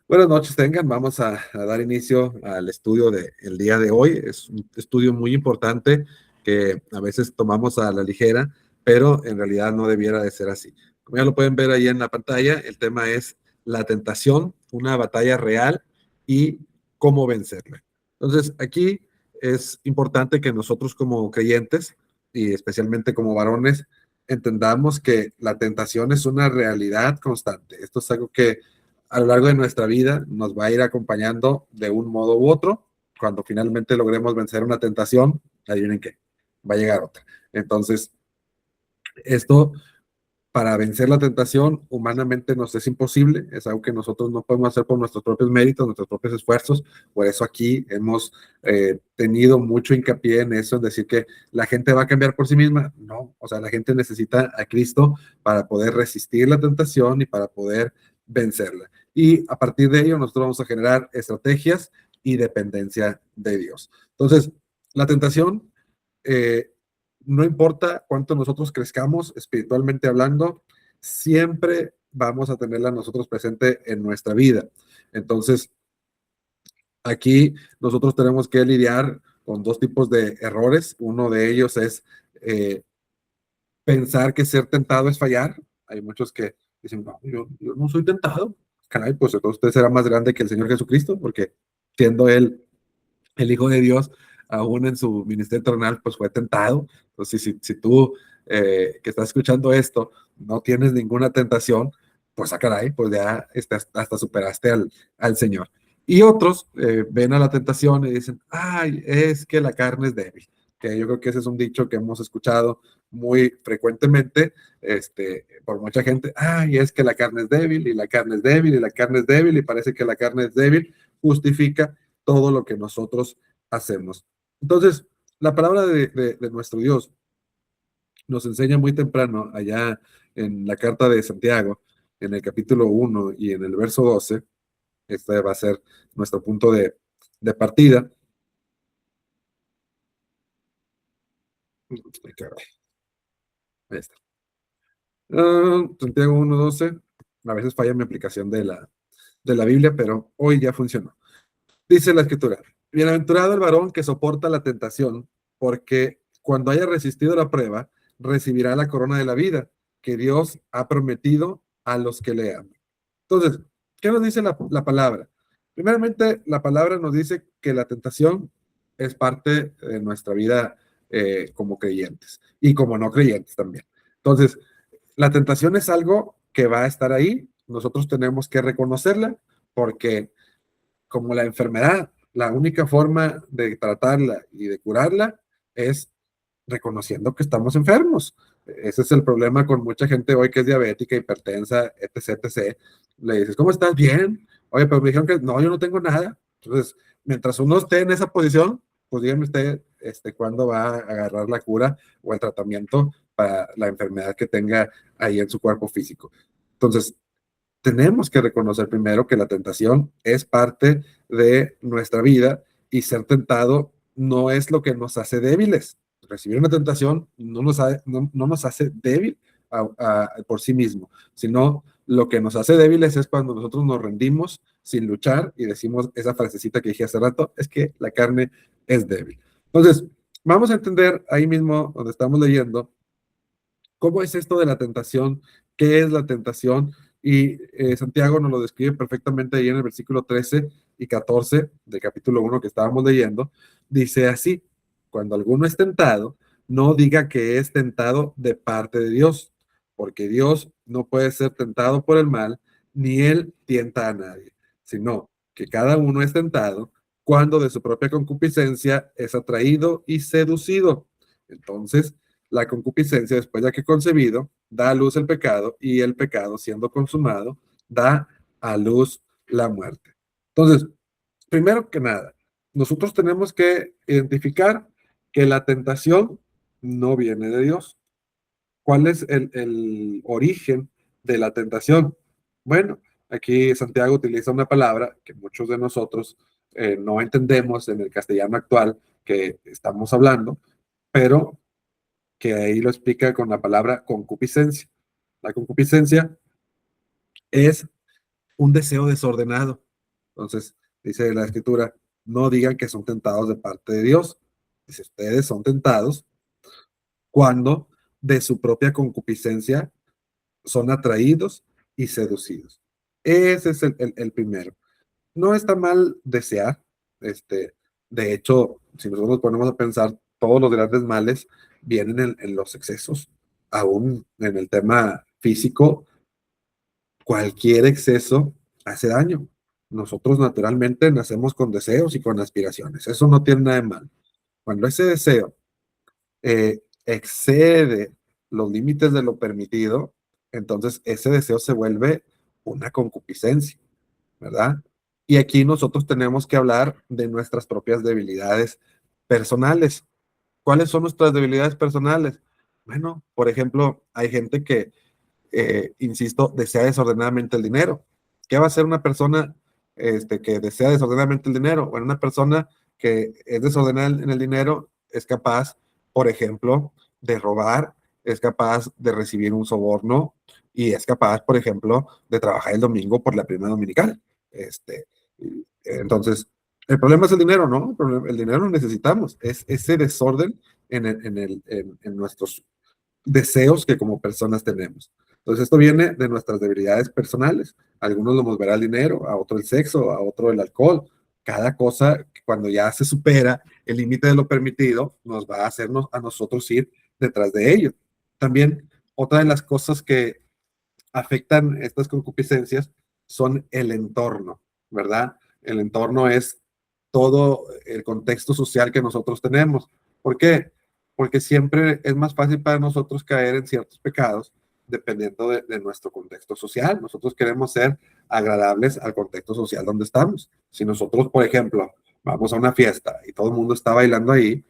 Buenas noches, tengan. Vamos a dar inicio al estudio del día de hoy. Es un estudio muy importante que a veces tomamos a la ligera, pero en realidad no debiera de ser así. Como ya lo pueden ver ahí en la pantalla, el tema es la tentación, una batalla real y cómo vencerla. Entonces, aquí es importante que nosotros como creyentes y especialmente como varones entendamos que la tentación es una realidad constante. Esto es algo que a lo largo de nuestra vida nos va a ir acompañando de un modo u otro. Cuando finalmente logremos vencer una tentación, adivinen qué, va a llegar otra. Entonces, esto para vencer la tentación humanamente nos es imposible, es algo que nosotros no podemos hacer por nuestros propios méritos, nuestros propios esfuerzos. Por eso aquí hemos tenido mucho hincapié en eso, en decir que la gente va a cambiar por sí misma. No, o sea, la gente necesita a Cristo para poder resistir la tentación y para poder vencerla. Y a partir de ello nosotros vamos a generar estrategias y dependencia de Dios. Entonces, la tentación eh, no importa cuánto nosotros crezcamos espiritualmente hablando, siempre vamos a tenerla nosotros presente en nuestra vida. Entonces, aquí nosotros tenemos que lidiar con dos tipos de errores. Uno de ellos es pensar que ser tentado es fallar. Hay muchos que dicen, no, yo no soy tentado. Caray, pues entonces usted será más grande que el Señor Jesucristo, porque siendo Él el Hijo de Dios, aún en su ministerio terrenal, pues fue tentado. Entonces, si tú que estás escuchando esto no tienes ninguna tentación, pues caray, pues ya hasta superaste al Señor. Y otros ven a la tentación y dicen, ay, es que la carne es débil. Que yo creo que ese es un dicho que hemos escuchado muy frecuentemente por mucha gente. Ay, es que la carne es débil y la carne es débil y la carne es débil y parece que la carne es débil justifica todo lo que nosotros hacemos. Entonces, la palabra de nuestro Dios nos enseña muy temprano, allá en la carta de Santiago, en el capítulo 1 y en el verso 12, este va a ser nuestro punto de partida. Ahí está. Santiago 1:12, a veces falla mi aplicación de la Biblia, pero hoy ya funcionó. Dice la escritura, bienaventurado el varón que soporta la tentación, porque cuando haya resistido la prueba, recibirá la corona de la vida que Dios ha prometido a los que le aman. Entonces, ¿qué nos dice la palabra? Primeramente, la palabra nos dice que la tentación es parte de nuestra vida como creyentes y como no creyentes también. Entonces, la tentación es algo que va a estar ahí. Nosotros tenemos que reconocerla porque como la enfermedad, la única forma de tratarla y de curarla es reconociendo que estamos enfermos. Ese es el problema con mucha gente hoy que es diabética, hipertensa, etc, etc. Le dices, ¿cómo estás? Bien. Oye, pero me dijeron que no, yo no tengo nada. Entonces, mientras uno esté en esa posición, pues dígame usted cuándo va a agarrar la cura o el tratamiento para la enfermedad que tenga ahí en su cuerpo físico. Entonces, tenemos que reconocer primero que la tentación es parte de nuestra vida y ser tentado no es lo que nos hace débiles. Recibir una tentación no nos hace débil por sí mismo, sino lo que nos hace débiles es cuando nosotros nos rendimos sin luchar y decimos esa frasecita que dije hace rato, es que la carne es débil. Entonces, vamos a entender ahí mismo donde estamos leyendo ¿cómo es esto de la tentación? ¿Qué es la tentación? Y Santiago nos lo describe perfectamente ahí en el versículo 13 y 14 del capítulo 1 que estábamos leyendo. Dice así, cuando alguno es tentado, no diga que es tentado de parte de Dios, porque Dios no puede ser tentado por el mal, ni él tienta a nadie, sino que cada uno es tentado cuando de su propia concupiscencia es atraído y seducido. Entonces, la concupiscencia, después de que concebido, da a luz el pecado y el pecado, siendo consumado, da a luz la muerte. Entonces, primero que nada, nosotros tenemos que identificar que la tentación no viene de Dios. ¿Cuál es el origen de la tentación? Bueno, aquí Santiago utiliza una palabra que muchos de nosotros no entendemos en el castellano actual que estamos hablando, pero que ahí lo explica con la palabra concupiscencia. La concupiscencia es un deseo desordenado. Entonces, dice la Escritura, no digan que son tentados de parte de Dios. Dice, ustedes son tentados cuando de su propia concupiscencia son atraídos y seducidos. Ese es el primero. No está mal desear, este, de hecho, si nosotros nos ponemos a pensar, todos los grandes males vienen en los excesos, aún en el tema físico, cualquier exceso hace daño. Nosotros naturalmente nacemos con deseos y con aspiraciones, eso no tiene nada de mal. Cuando ese deseo excede los límites de lo permitido, entonces ese deseo se vuelve una concupiscencia, ¿verdad? Y aquí nosotros tenemos que hablar de nuestras propias debilidades personales. ¿Cuáles son nuestras debilidades personales? Bueno, por ejemplo, hay gente que insisto, desea desordenadamente el dinero. ¿Qué va a hacer una persona que desea desordenadamente el dinero? Bueno, una persona que es desordenada en el dinero es capaz, por ejemplo, de robar, es capaz de recibir un soborno y es capaz, por ejemplo, de trabajar el domingo por la prima dominical. Entonces, el problema es el dinero, ¿no? El dinero lo necesitamos. Es ese desorden en nuestros deseos que como personas tenemos. Entonces, esto viene de nuestras debilidades personales. A algunos lo moverá el dinero, a otro el sexo, a otro el alcohol. Cada cosa, cuando ya se supera el límite de lo permitido, nos va a hacernos a nosotros ir detrás de ello. También, otra de las cosas que afectan estas concupiscencias son el entorno, ¿verdad? El entorno es todo el contexto social que nosotros tenemos. ¿Por qué? Porque siempre es más fácil para nosotros caer en ciertos pecados dependiendo de nuestro contexto social. Nosotros queremos ser agradables al contexto social donde estamos. Si nosotros, por ejemplo, vamos a una fiesta y todo el mundo está bailando ahí,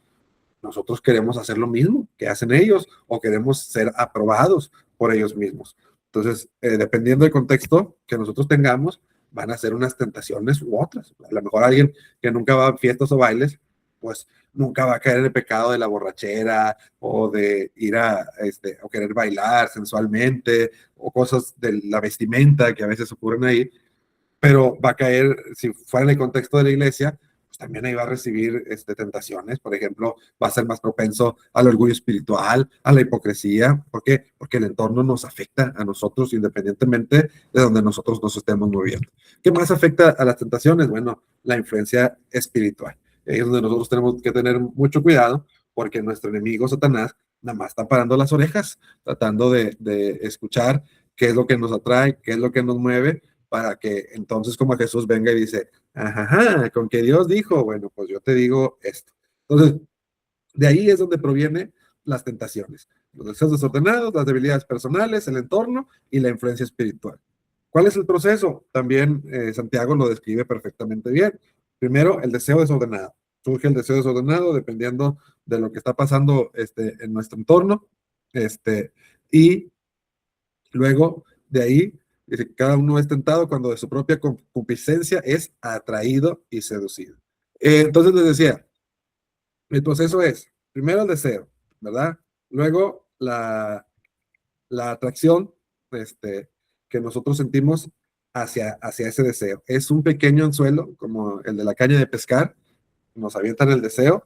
nosotros queremos hacer lo mismo que hacen ellos o queremos ser aprobados por ellos mismos. Entonces, dependiendo del contexto que nosotros tengamos, van a ser unas tentaciones u otras. A lo mejor alguien que nunca va a fiestas o bailes, pues nunca va a caer en el pecado de la borrachera o de ir o querer bailar sensualmente o cosas de la vestimenta que a veces ocurren ahí, pero va a caer, si fuera en el contexto de la iglesia, pues también ahí va a recibir tentaciones. Por ejemplo, va a ser más propenso al orgullo espiritual, a la hipocresía. ¿Por qué? Porque el entorno nos afecta a nosotros independientemente de donde nosotros nos estemos moviendo. ¿Qué más afecta a las tentaciones? Bueno, la influencia espiritual. Ahí es donde nosotros tenemos que tener mucho cuidado porque nuestro enemigo Satanás nada más está parando las orejas, tratando de escuchar qué es lo que nos atrae, qué es lo que nos mueve, para que entonces como Jesús venga y dice, ajá, con que Dios dijo, bueno, pues yo te digo esto. Entonces, de ahí es donde provienen las tentaciones, los deseos desordenados, las debilidades personales, el entorno y la influencia espiritual. ¿Cuál es el proceso? También Santiago lo describe perfectamente bien. Primero, el deseo desordenado. Surge el deseo desordenado dependiendo de lo que está pasando en nuestro entorno. Y luego de ahí, dice, cada uno es tentado cuando de su propia concupiscencia es atraído y seducido. Entonces les decía, el proceso es, primero el deseo, ¿verdad? Luego la atracción que nosotros sentimos hacia ese deseo. Es un pequeño anzuelo, como el de la caña de pescar, nos avientan el deseo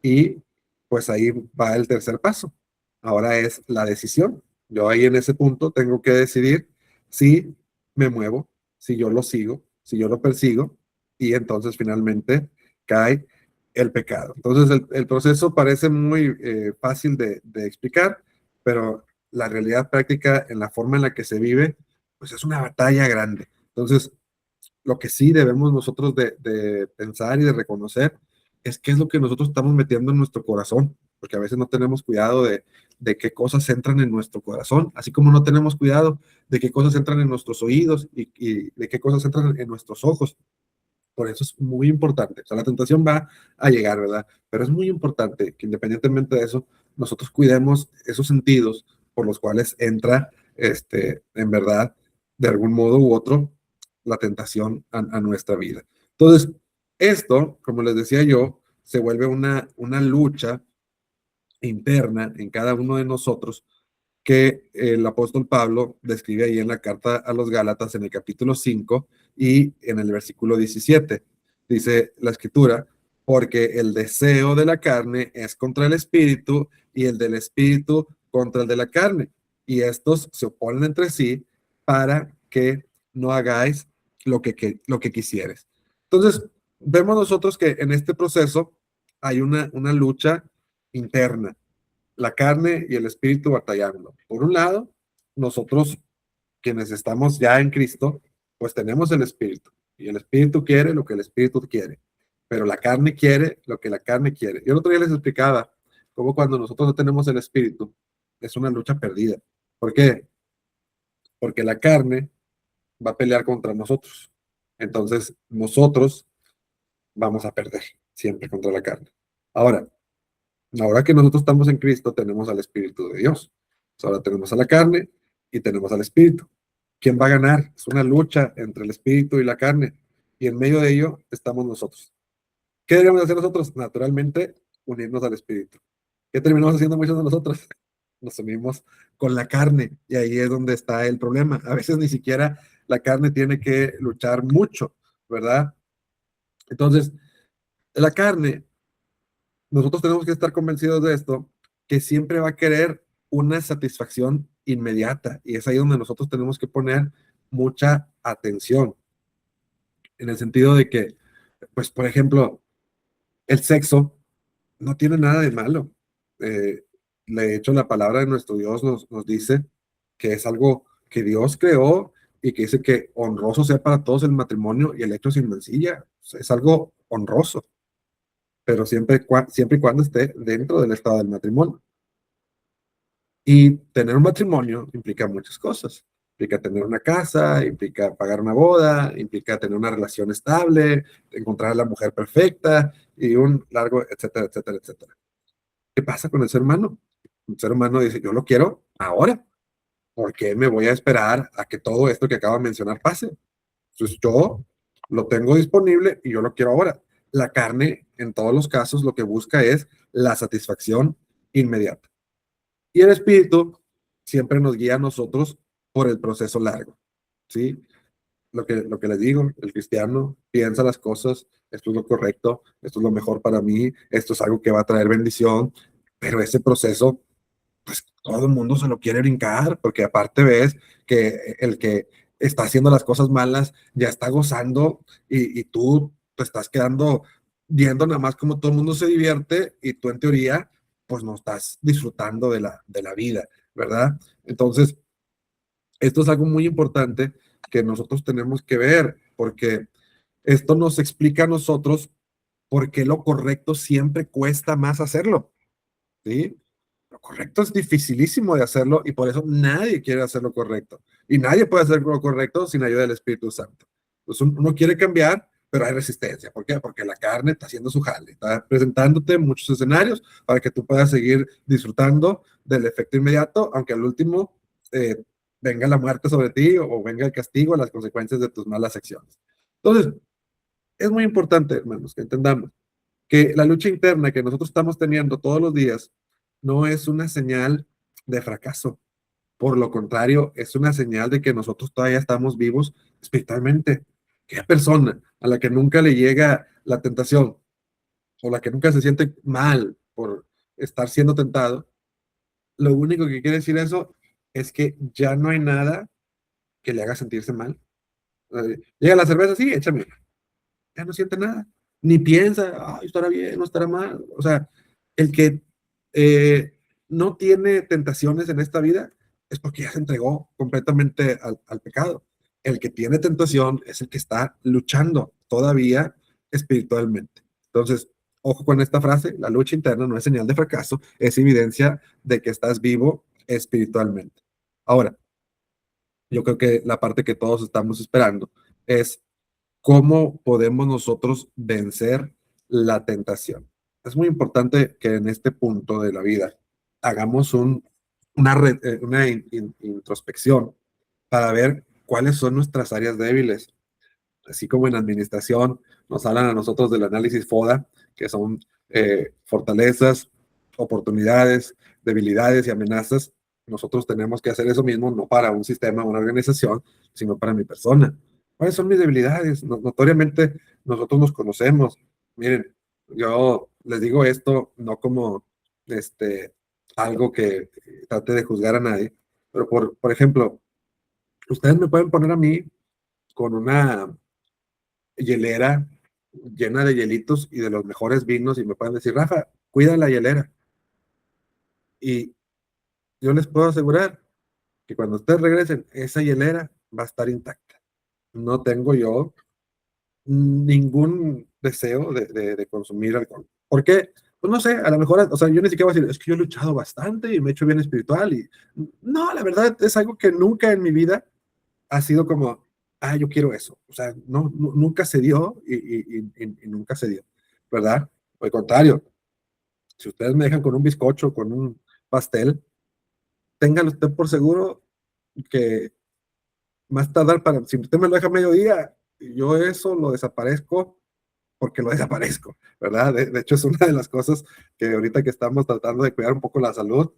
y pues ahí va el tercer paso. Ahora es la decisión. Yo ahí en ese punto tengo que decidir si me muevo, si yo lo sigo, si yo lo persigo y entonces finalmente cae el pecado. Entonces el proceso parece muy fácil de explicar, pero la realidad práctica en la forma en la que se vive, pues es una batalla grande. Entonces, lo que sí debemos nosotros de pensar y de reconocer es qué es lo que nosotros estamos metiendo en nuestro corazón, porque a veces no tenemos cuidado de qué cosas entran en nuestro corazón, así como no tenemos cuidado de qué cosas entran en nuestros oídos y de qué cosas entran en nuestros ojos. Por eso es muy importante. O sea, la tentación va a llegar, ¿verdad? Pero es muy importante que independientemente de eso, nosotros cuidemos esos sentidos por los cuales entra, en verdad, de algún modo u otro, la tentación a nuestra vida. Entonces, esto, como les decía yo, se vuelve una lucha interna en cada uno de nosotros que el apóstol Pablo describe ahí en la carta a los Gálatas en el capítulo 5 y en el versículo 17. Dice la escritura, porque el deseo de la carne es contra el espíritu y el del espíritu contra el de la carne. Y estos se oponen entre sí para que no hagáis lo que quisieres. Entonces, vemos nosotros que en este proceso hay una lucha interna, la carne y el espíritu batallando. Por un lado, nosotros quienes estamos ya en Cristo, pues tenemos el espíritu y el espíritu quiere lo que el espíritu quiere, pero la carne quiere lo que la carne quiere. Yo el otro día les explicaba cómo cuando nosotros no tenemos el espíritu es una lucha perdida. ¿Por qué? Porque la carne va a pelear contra nosotros. Entonces, nosotros vamos a perder siempre contra la carne. Ahora que nosotros estamos en Cristo, tenemos al Espíritu de Dios. Ahora tenemos a la carne y tenemos al Espíritu. ¿Quién va a ganar? Es una lucha entre el Espíritu y la carne. Y en medio de ello estamos nosotros. ¿Qué debemos hacer nosotros? Naturalmente, unirnos al Espíritu. ¿Qué terminamos haciendo muchos de nosotros? Nos unimos con la carne y ahí es donde está el problema. A veces ni siquiera la carne tiene que luchar mucho, ¿verdad? Entonces, la carne, nosotros tenemos que estar convencidos de esto, que siempre va a querer una satisfacción inmediata y es ahí donde nosotros tenemos que poner mucha atención, en el sentido de que, pues, por ejemplo, el sexo no tiene nada de malo. Eh, de hecho, la palabra de nuestro Dios nos dice que es algo que Dios creó y que dice que honroso sea para todos el matrimonio y el hecho sin mancilla. O sea, es algo honroso, pero siempre y cuando esté dentro del estado del matrimonio. Y tener un matrimonio implica muchas cosas. Implica tener una casa, implica pagar una boda, implica tener una relación estable, encontrar a la mujer perfecta y un largo, etcétera, etcétera, etcétera. ¿Qué pasa con el ser humano? El ser humano dice, yo lo quiero ahora. ¿Por qué me voy a esperar a que todo esto que acabo de mencionar pase? Entonces yo lo tengo disponible y yo lo quiero ahora. La carne, en todos los casos, lo que busca es la satisfacción inmediata. Y el espíritu siempre nos guía a nosotros por el proceso largo, ¿sí? Lo que les digo, el cristiano piensa las cosas, esto es lo correcto, esto es lo mejor para mí, esto es algo que va a traer bendición, pero ese proceso, pues todo el mundo se lo quiere brincar, porque aparte ves que el que está haciendo las cosas malas ya está gozando y tú te estás quedando viendo nada más cómo todo el mundo se divierte y tú en teoría, pues no estás disfrutando de la vida, ¿verdad? Entonces, esto es algo muy importante que nosotros tenemos que ver, porque esto nos explica a nosotros por qué lo correcto siempre cuesta más hacerlo, ¿sí? Lo correcto es dificilísimo de hacerlo y por eso nadie quiere hacer lo correcto. Y nadie puede hacer lo correcto sin ayuda del Espíritu Santo. Pues uno quiere cambiar, pero hay resistencia. ¿Por qué? Porque la carne está haciendo su jale, está presentándote muchos escenarios para que tú puedas seguir disfrutando del efecto inmediato, aunque al último eh, venga la muerte sobre ti o venga el castigo, las consecuencias de tus malas acciones. Entonces, es muy importante, hermanos, que entendamos que la lucha interna que nosotros estamos teniendo todos los días no es una señal de fracaso. Por lo contrario, es una señal de que nosotros todavía estamos vivos espiritualmente. ¿Qué persona a la que nunca le llega la tentación o la que nunca se siente mal por estar siendo tentado? Lo único que quiere decir eso es que ya no hay nada que le haga sentirse mal. Llega la cerveza, sí, échame. Ya no siente nada, ni piensa, ay, estará bien, no estará mal. O sea, el que eh, no tiene tentaciones en esta vida es porque ya se entregó completamente al pecado. El que tiene tentación es el que está luchando todavía espiritualmente. Entonces, ojo con esta frase, la lucha interna no es señal de fracaso, es evidencia de que estás vivo espiritualmente. Ahora, yo creo que la parte que todos estamos esperando es cómo podemos nosotros vencer la tentación. Es muy importante que en este punto de la vida hagamos una introspección para ver cuáles son nuestras áreas débiles. Así como en administración nos hablan a nosotros del análisis FODA, que son fortalezas, oportunidades, debilidades y amenazas. nosotros tenemos que hacer eso mismo, no para un sistema, una organización, sino para mi persona. ¿Cuáles son mis debilidades? Notoriamente nosotros nos conocemos. Miren, yo les digo esto no como este, algo que trate de juzgar a nadie, pero por ejemplo, ustedes me pueden poner a mí con una hielera llena de hielitos y de los mejores vinos y me pueden decir, Rafa, cuida la hielera. Y yo les puedo asegurar que cuando ustedes regresen, esa hielera va a estar intacta. No tengo yo ningún deseo de consumir alcohol. ¿Por qué? Pues no sé, a lo mejor, o sea, yo ni siquiera voy a decir, es que yo he luchado bastante y me he hecho bien espiritual y no, la verdad es algo que nunca en mi vida ha sido como, yo quiero eso. O sea, nunca se dio y nunca se dio, ¿verdad? Al contrario, si ustedes me dejan con un bizcocho, con un pastel, téngalo usted por seguro que más tardar para, si usted me lo deja a mediodía, yo eso lo desaparezco porque lo desaparezco, ¿verdad? De hecho, es una de las cosas que ahorita que estamos tratando de cuidar un poco la salud,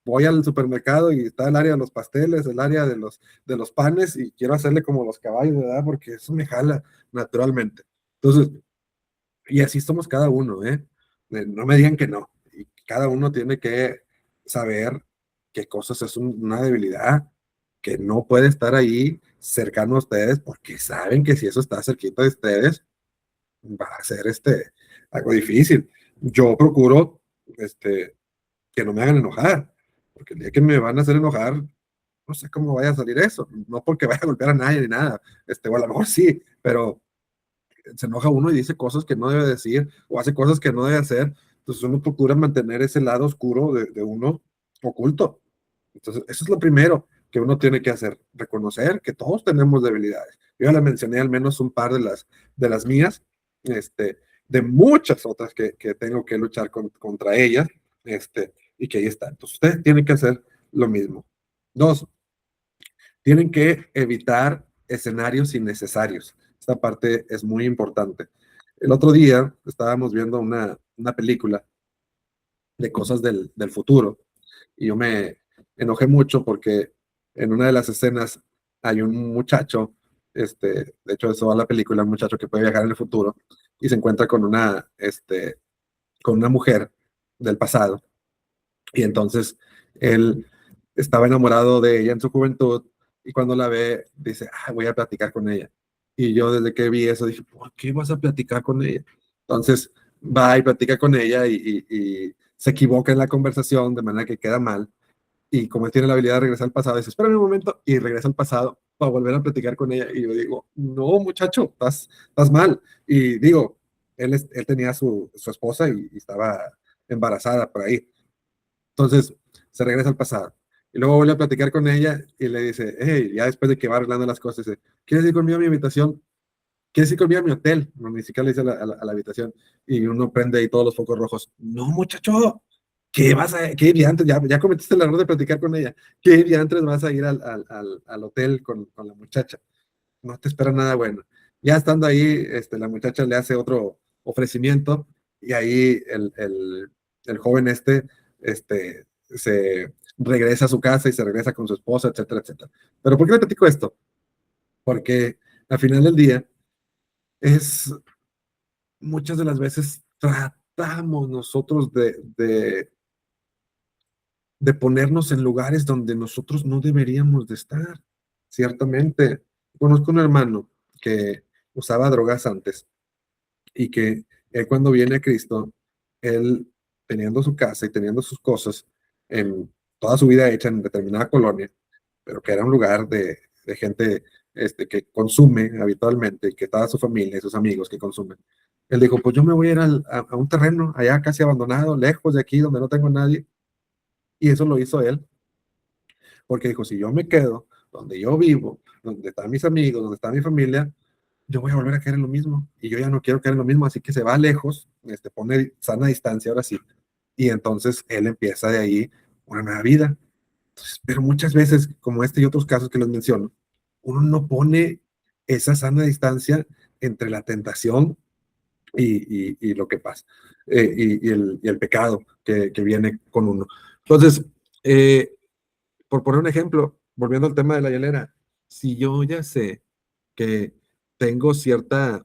voy al supermercado y está el área de los pasteles, el área de los panes y quiero hacerle como los caballos, ¿verdad? Porque eso me jala naturalmente. Entonces, y así somos cada uno, ¿eh? No me digan que no. Y cada uno tiene que saber qué cosas es una debilidad, que no puede estar ahí cercano a ustedes, porque saben que si eso está cerquita de ustedes, va a ser algo difícil. Yo procuro que no me hagan enojar, porque el día que me van a hacer enojar, no sé cómo vaya a salir eso. No porque vaya a golpear a nadie ni nada, o a lo mejor sí, pero se enoja uno y dice cosas que no debe decir o hace cosas que no debe hacer. Entonces uno procura mantener ese lado oscuro de uno oculto. Entonces, eso es lo primero que uno tiene que hacer, reconocer que todos tenemos debilidades. Yo ya le mencioné al menos un par de las mías, de muchas otras que tengo que luchar contra ellas, y que ahí está. Entonces, ustedes tienen que hacer lo mismo. Dos, tienen que evitar escenarios innecesarios. Esta parte es muy importante. El otro día estábamos viendo una película de cosas del futuro y yo me enojé mucho porque en una de las escenas hay un muchacho, de hecho eso va a la película, un muchacho que puede viajar en el futuro y se encuentra con una mujer del pasado y entonces él estaba enamorado de ella en su juventud y cuando la ve dice, voy a platicar con ella. Y yo desde que vi eso dije, ¿por qué vas a platicar con ella? Entonces va y platica con ella y se equivoca en la conversación de manera que queda mal. Y como él tiene la habilidad de regresar al pasado, dice, espera un momento y regresa al pasado para volver a platicar con ella. Y yo digo, no, muchacho, estás mal. Y digo, él tenía su esposa y estaba embarazada por ahí. Entonces se regresa al pasado. Y luego vuelve a platicar con ella y le dice, hey, ya después de que va arreglando las cosas, dice, ¿quieres ir conmigo a mi habitación? ¿Quieres ir conmigo a mi hotel? No, ni siquiera le dice a la habitación. Y uno prende ahí todos los focos rojos. No, muchacho, qué diantres? Ya cometiste el error de platicar con ella. ¿Qué diantres vas a ir al hotel con la muchacha? No te espera nada bueno. Ya estando ahí, la muchacha le hace otro ofrecimiento y ahí el joven se regresa a su casa y se regresa con su esposa, etcétera, etcétera. Pero ¿por qué le platico esto? Porque al final del día es muchas de las veces tratamos nosotros de ponernos en lugares donde nosotros no deberíamos de estar. Ciertamente, conozco un hermano que usaba drogas antes y que él cuando viene a Cristo, él teniendo su casa y teniendo sus cosas en toda su vida hecha en determinada colonia, pero que era un lugar de gente que consume habitualmente, que toda su familia y sus amigos que consumen. Él dijo, pues yo me voy a ir a un terreno allá casi abandonado, lejos de aquí, donde no tengo nadie. Y eso lo hizo él, porque dijo, si yo me quedo donde yo vivo, donde están mis amigos, donde está mi familia, yo voy a volver a caer en lo mismo. Y yo ya no quiero caer en lo mismo, así que se va lejos, pone sana distancia ahora sí. Y entonces él empieza de ahí una nueva vida. Entonces, pero muchas veces, como este y otros casos que les menciono, uno no pone esa sana distancia entre la tentación y lo que pasa, y el pecado que viene con uno. Entonces, eh, por poner un ejemplo, volviendo al tema de la hielera, si yo ya sé que tengo cierta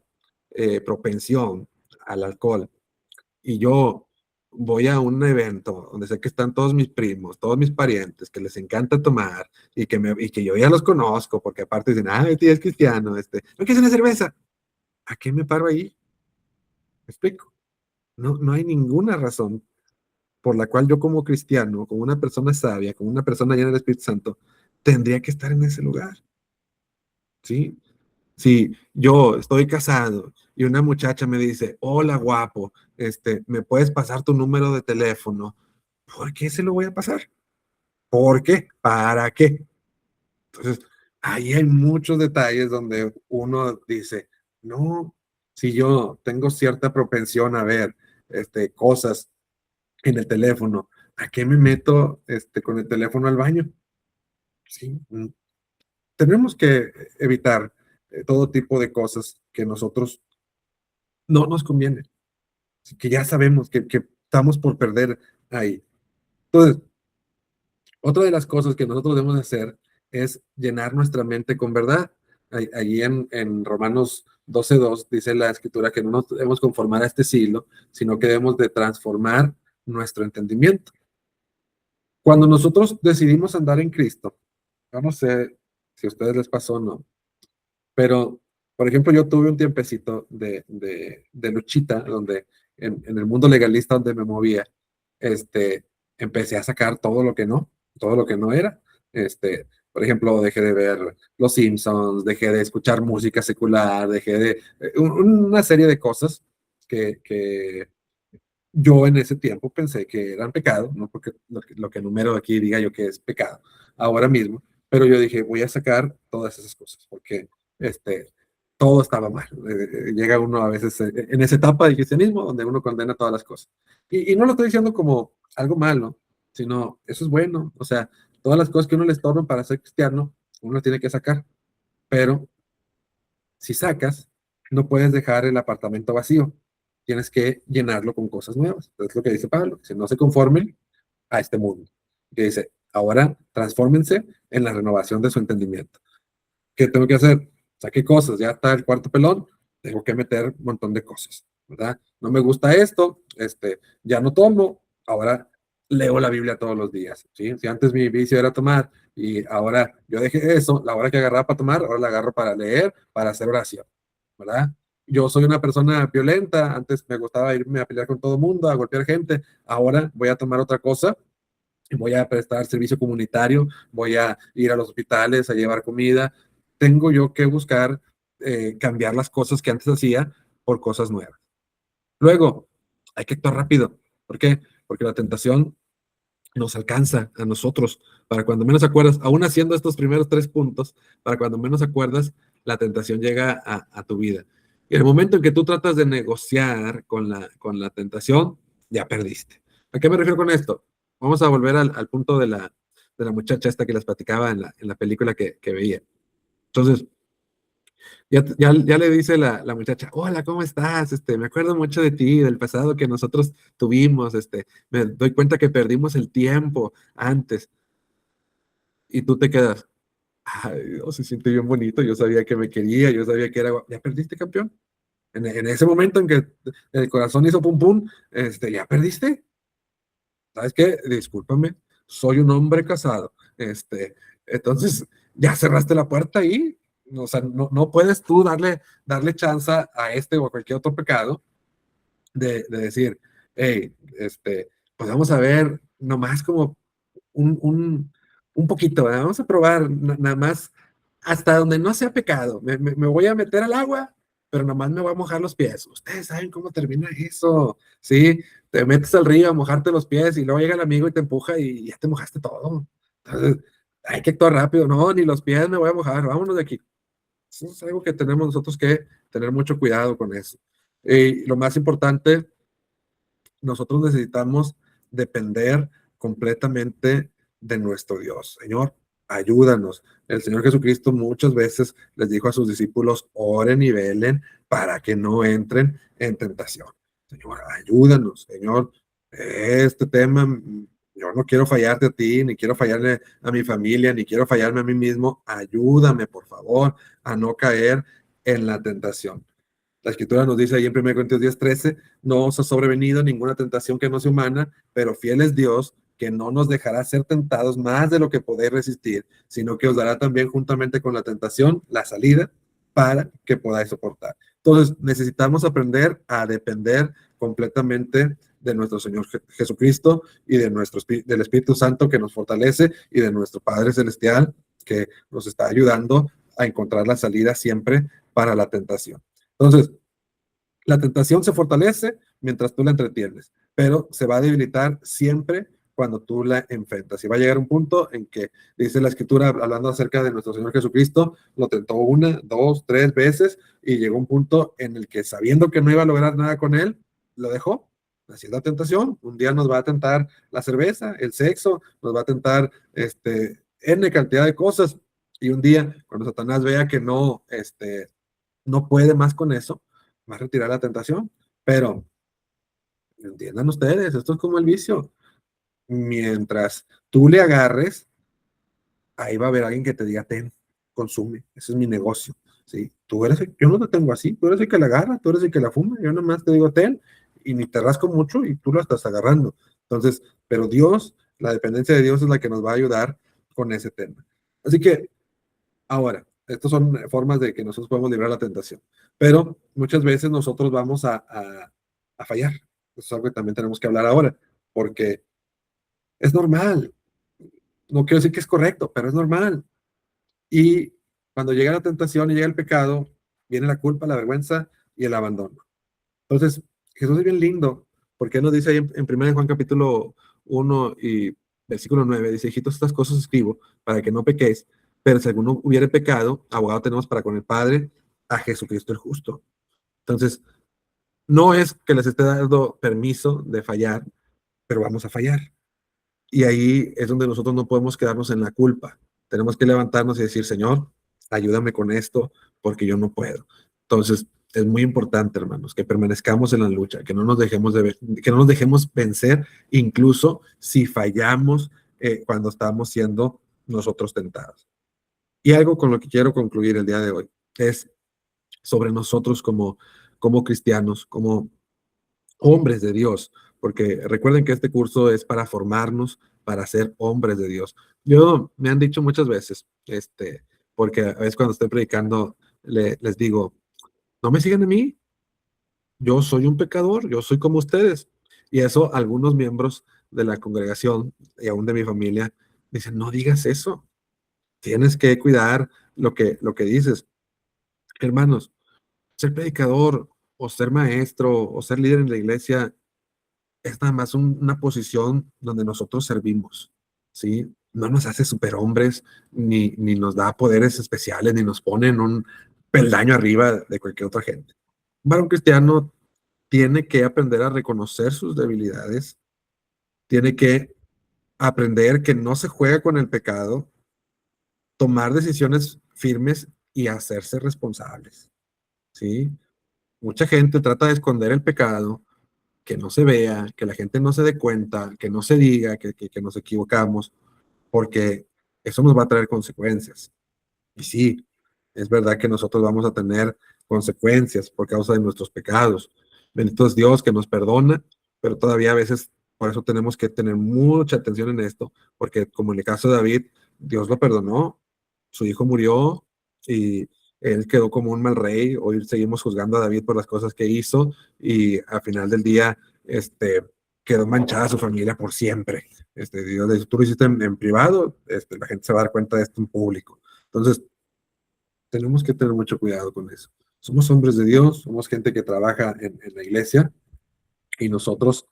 propensión al alcohol y yo voy a un evento donde sé que están todos mis primos, todos mis parientes, que les encanta tomar y que yo ya los conozco, porque aparte dicen, ay, tío, es cristiano, ¿no quieres una cerveza? ¿A qué me paro ahí? ¿Me explico? No, no hay ninguna razón por la cual yo como cristiano, como una persona sabia, como una persona llena del Espíritu Santo, tendría que estar en ese lugar, ¿sí? Si yo estoy casado y una muchacha me dice, hola guapo, ¿me puedes pasar tu número de teléfono? ¿Por qué se lo voy a pasar? ¿Por qué? ¿Para qué? Entonces, ahí hay muchos detalles donde uno dice, no, si yo tengo cierta propensión a ver cosas en el teléfono, ¿a qué me meto con el teléfono al baño? Sí, tenemos que evitar todo tipo de cosas que nosotros no nos conviene, que ya sabemos que estamos por perder ahí. Entonces, otra de las cosas que nosotros debemos hacer es llenar nuestra mente con verdad. Allí en Romanos 12:2 dice la escritura que no nos debemos conformar a este siglo, sino que debemos de transformar nuestro entendimiento. Cuando nosotros decidimos andar en Cristo, yo no sé si a ustedes les pasó o no, pero, por ejemplo, yo tuve un tiempecito de luchita, donde en el mundo legalista donde me movía, empecé a sacar todo lo que no era. Por ejemplo, dejé de ver Los Simpsons, dejé de escuchar música secular, dejé de una serie de cosas que yo en ese tiempo pensé que eran pecado, no porque lo que enumero aquí diga yo que es pecado ahora mismo, pero yo dije, voy a sacar todas esas cosas, porque este, todo estaba mal. Llega uno a veces en esa etapa del cristianismo donde uno condena todas las cosas. Y no lo estoy diciendo como algo malo, sino eso es bueno. O sea, todas las cosas que uno le estorban para ser cristiano, uno las tiene que sacar, pero si sacas, no puedes dejar el apartamento vacío. Tienes que llenarlo con cosas nuevas. Es lo que dice Pablo. Si no se conformen a este mundo. Que dice, ahora transfórmense en la renovación de su entendimiento. ¿Qué tengo que hacer? Saqué cosas, ya está el cuarto pelón, tengo que meter un montón de cosas, ¿verdad? No me gusta esto, ya no tomo, ahora leo la Biblia todos los días, ¿sí? Si antes mi vicio era tomar y ahora yo dejé eso, la hora que agarraba para tomar, ahora la agarro para leer, para hacer oración, ¿verdad? Yo soy una persona violenta, antes me gustaba irme a pelear con todo el mundo, a golpear gente, ahora voy a tomar otra cosa, voy a prestar servicio comunitario, voy a ir a los hospitales a llevar comida. Tengo yo que buscar cambiar las cosas que antes hacía por cosas nuevas. Luego, hay que actuar rápido. ¿Por qué? Porque la tentación nos alcanza a nosotros. Para cuando menos acuerdas, aún haciendo estos primeros 3 puntos, para cuando menos acuerdas, la tentación llega a tu vida. Y en el momento en que tú tratas de negociar con la tentación, ya perdiste. ¿A qué me refiero con esto? Vamos a volver al punto de la muchacha esta que les platicaba en la película que veía. Entonces, ya le dice la muchacha, hola, ¿cómo estás? Me acuerdo mucho de ti, del pasado que nosotros tuvimos, me doy cuenta que perdimos el tiempo antes y tú te quedas, ay, Dios, se siente bien bonito, yo sabía que me quería, yo sabía que era, ya perdiste, campeón. En ese momento en que el corazón hizo pum pum, ya perdiste. ¿Sabes qué? Discúlpame, soy un hombre casado. Entonces, ya cerraste la puerta ahí. O sea, no puedes tú darle chance a este o a cualquier otro pecado de decir, hey, pues vamos a ver nomás como un, un, un poquito, ¿verdad? Vamos a probar nada más hasta donde no sea pecado. Me voy a meter al agua, pero nomás me voy a mojar los pies. Ustedes saben cómo termina eso, ¿sí? Te metes al río a mojarte los pies y luego llega el amigo y te empuja y ya te mojaste todo. Entonces, hay que actuar rápido. No, ni los pies me voy a mojar, vámonos de aquí. Eso es algo que tenemos nosotros que tener mucho cuidado con eso. Y lo más importante, nosotros necesitamos depender completamente de nuestro Dios. Señor, ayúdanos. El Señor Jesucristo muchas veces les dijo a sus discípulos, oren y velen para que no entren en tentación. Señor, ayúdanos. Señor, este tema yo no quiero fallarte a ti, ni quiero fallarle a mi familia, ni quiero fallarme a mí mismo. Ayúdame, por favor, a no caer en la tentación. La escritura nos dice ahí en 1 Corintios 10:13, no os ha sobrevenido ninguna tentación que no sea humana, pero fiel es Dios, que no nos dejará ser tentados más de lo que podéis resistir, sino que os dará también juntamente con la tentación la salida para que podáis soportar. Entonces, necesitamos aprender a depender completamente de nuestro Señor Jesucristo y de del Espíritu Santo que nos fortalece y de nuestro Padre Celestial que nos está ayudando a encontrar la salida siempre para la tentación. Entonces, la tentación se fortalece mientras tú la entretienes, pero se va a debilitar siempre cuando tú la enfrentas. Y va a llegar un punto en que, dice la escritura, hablando acerca de nuestro Señor Jesucristo, lo tentó 1, 2, 3 veces y llegó un punto en el que, sabiendo que no iba a lograr nada con él, lo dejó. Así es la tentación. Un día nos va a tentar la cerveza, el sexo, nos va a tentar N cantidad de cosas. Y un día, cuando Satanás vea que no puede más con eso, va a retirar la tentación. Pero entiendan ustedes, esto es como el vicio. Mientras tú le agarres, ahí va a haber alguien que te diga, ten, consume, ese es mi negocio. ¿Sí? Yo no te tengo así, tú eres el que la agarra, tú eres el que la fuma, yo nomás te digo, ten, y ni te rasco mucho y tú lo estás agarrando. Entonces, pero Dios, la dependencia de Dios es la que nos va a ayudar con ese tema. Así que ahora, estas son formas de que nosotros podemos librar la tentación, pero muchas veces nosotros vamos a fallar. Eso es algo que también tenemos que hablar ahora, porque es normal. No quiero decir que es correcto, pero es normal. Y cuando llega la tentación y llega el pecado, viene la culpa, la vergüenza y el abandono. Entonces, Jesús es bien lindo, porque nos dice ahí en 1 Juan capítulo 1 y versículo 9, dice, hijitos, estas cosas escribo para que no pequéis, pero si alguno hubiere pecado, abogado tenemos para con el Padre, a Jesucristo el justo. Entonces, no es que les esté dando permiso de fallar, pero vamos a fallar. Y ahí es donde nosotros no podemos quedarnos en la culpa. Tenemos que levantarnos y decir, Señor, ayúdame con esto porque yo no puedo. Entonces, es muy importante, hermanos, que permanezcamos en la lucha, que no nos dejemos que no nos dejemos vencer, incluso si fallamos cuando estamos siendo nosotros tentados. Y algo con lo que quiero concluir el día de hoy es sobre nosotros como cristianos, como hombres de Dios, porque recuerden que este curso es para formarnos, para ser hombres de Dios. Me han dicho muchas veces, porque a veces cuando estoy predicando, les digo, no me sigan a mí, yo soy un pecador, yo soy como ustedes. Y eso algunos miembros de la congregación y aún de mi familia dicen, no digas eso, tienes que cuidar lo que dices. Hermanos, ser predicador o ser maestro o ser líder en la iglesia es nada más una posición donde nosotros servimos, ¿sí? No nos hace superhombres, ni nos da poderes especiales, ni nos pone en un peldaño arriba de cualquier otra gente. Un varón cristiano tiene que aprender a reconocer sus debilidades, tiene que aprender que no se juega con el pecado, tomar decisiones firmes y hacerse responsables, ¿sí? Mucha gente trata de esconder el pecado, que no se vea, que la gente no se dé cuenta, que no se diga que nos equivocamos, porque eso nos va a traer consecuencias. Y sí, es verdad que nosotros vamos a tener consecuencias por causa de nuestros pecados. Bendito es Dios que nos perdona, pero todavía a veces por eso tenemos que tener mucha atención en esto, porque como en el caso de David, Dios lo perdonó, su hijo murió y él quedó como un mal rey. Hoy seguimos juzgando a David por las cosas que hizo y al final del día quedó manchada su familia por siempre. Dios, tú lo hiciste en privado, la gente se va a dar cuenta de esto en público. Entonces, tenemos que tener mucho cuidado con eso. Somos hombres de Dios, somos gente que trabaja en la iglesia y nosotros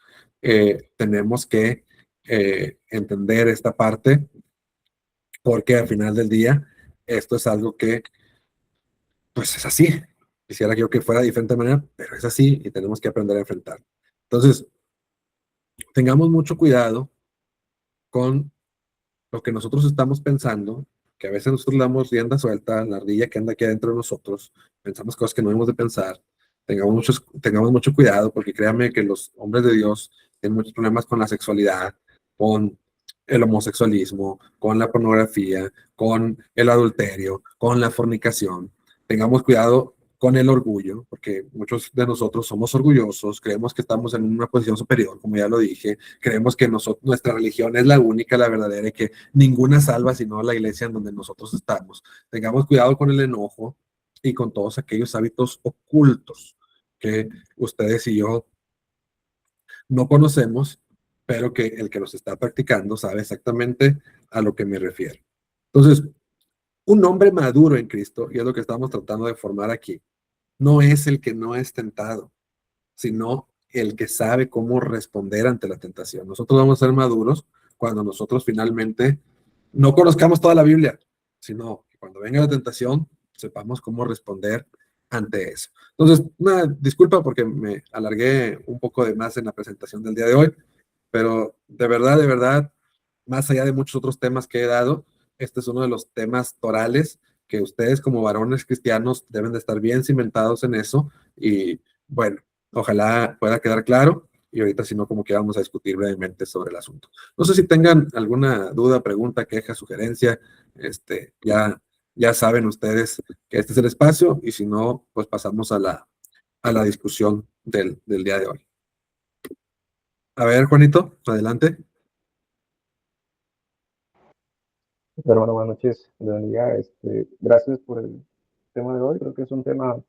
tenemos que entender esta parte porque al final del día esto es algo que pues es así. Quisiera yo que fuera de diferente manera, pero es así y tenemos que aprender a enfrentar. Entonces, tengamos mucho cuidado con lo que nosotros estamos pensando, que a veces nosotros le damos rienda suelta, la ardilla que anda aquí adentro de nosotros, pensamos cosas que no debemos de pensar, tengamos mucho cuidado, porque créanme que los hombres de Dios tienen muchos problemas con la sexualidad, con el homosexualismo, con la pornografía, con el adulterio, con la fornicación. Tengamos cuidado con el orgullo, porque muchos de nosotros somos orgullosos, creemos que estamos en una posición superior, como ya lo dije, creemos que nuestra religión es la única, la verdadera, y que ninguna salva sino la iglesia en donde nosotros estamos. Tengamos cuidado con el enojo y con todos aquellos hábitos ocultos que ustedes y yo no conocemos, pero que el que los está practicando sabe exactamente a lo que me refiero. Entonces, un hombre maduro en Cristo, y es lo que estamos tratando de formar aquí, no es el que no es tentado, sino el que sabe cómo responder ante la tentación. Nosotros vamos a ser maduros cuando nosotros finalmente no conozcamos toda la Biblia, sino que cuando venga la tentación, sepamos cómo responder ante eso. Entonces, una disculpa porque me alargué un poco de más en la presentación del día de hoy, pero de verdad, más allá de muchos otros temas que he dado, este es uno de los temas torales que ustedes como varones cristianos deben de estar bien cimentados en eso y bueno, ojalá pueda quedar claro y ahorita si no, como que vamos a discutir brevemente sobre el asunto. No sé si tengan alguna duda, pregunta, queja, sugerencia, ya saben ustedes que este es el espacio y si no, pues pasamos a la discusión del día de hoy. A ver, Juanito, adelante. Hermano, buenas noches. Le bendiga. Gracias por el tema de hoy. Creo que es un tema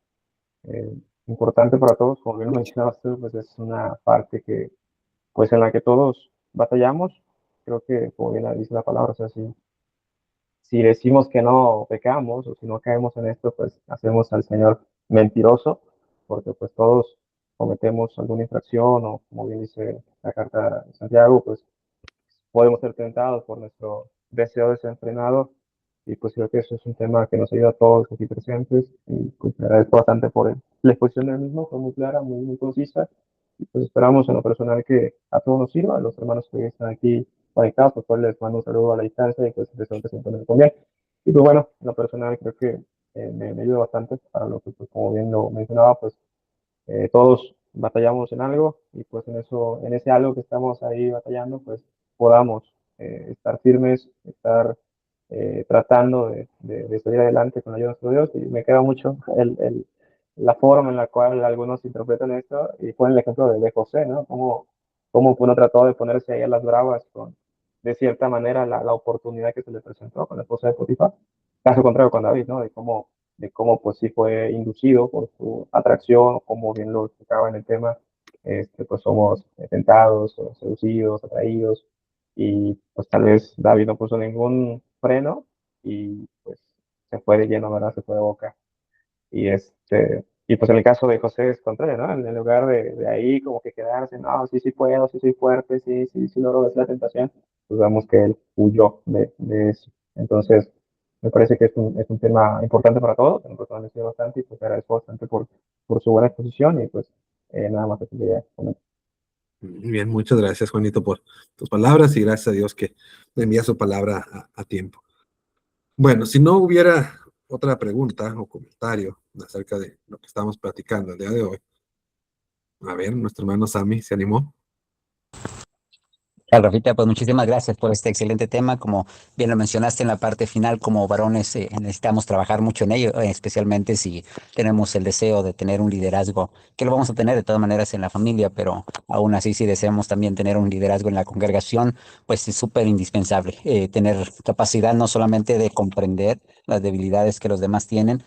eh, importante para todos. Como bien lo mencionaste, pues es una parte que, pues en la que todos batallamos. Creo que, como bien dice la palabra, o sea, si decimos que no pecamos o si no caemos en esto, pues hacemos al Señor mentiroso, porque pues todos cometemos alguna infracción o, como bien dice la carta de Santiago, pues podemos ser tentados por nuestro deseo desenfrenado. Y pues creo que eso es un tema que nos ayuda a todos aquí presentes. Y pues me agradezco bastante por la exposición del mismo, fue muy clara, muy concisa. Y pues esperamos en lo personal que a todos nos sirva, a los hermanos que están aquí conectados, por cual les mando un saludo a la distancia y pues deseo que se encuentren con bien. Y pues bueno, en lo personal creo que me ayuda bastante para lo que pues como bien lo mencionaba, pues todos batallamos en algo y pues en eso, en ese algo que estamos ahí batallando, pues podamos estar firmes, estar tratando de salir adelante con la ayuda de nuestro Dios. Y me queda mucho la forma en la cual algunos interpretan esto y ponen el ejemplo de José, ¿no? Cómo uno trató de ponerse ahí a las bravas con, de cierta manera, la oportunidad que se le presentó con la esposa de Potifar. Caso contrario con David, ¿no? De cómo pues sí fue inducido por su atracción, como bien lo explicaba en el tema, pues somos tentados, o seducidos, atraídos, y pues tal vez David no puso ningún freno y pues se fue de lleno, ¿verdad? Se fue de boca. Y pues en el caso de José es contrario, ¿no? En lugar de ahí como que quedarse, no, sí, sí puedo, sí soy fuerte, sí, sí, sí logro vencer la tentación, pues vemos que él huyó de eso. Entonces, me parece que es un tema importante para todos, en lo personal me sirve bastante y pues agradezco bastante por su buena exposición y pues nada más que quería comentar. Muy bien, muchas gracias, Juanito, por tus palabras y gracias a Dios que me envía su palabra a tiempo. Bueno, si no hubiera otra pregunta o comentario acerca de lo que estamos platicando el día de hoy, a ver, nuestro hermano Sammy se animó. Rafita, pues muchísimas gracias por este excelente tema. Como bien lo mencionaste en la parte final, como varones necesitamos trabajar mucho en ello, especialmente si tenemos el deseo de tener un liderazgo, que lo vamos a tener de todas maneras en la familia, pero aún así si deseamos también tener un liderazgo en la congregación, pues es súper indispensable tener capacidad no solamente de comprender las debilidades que los demás tienen,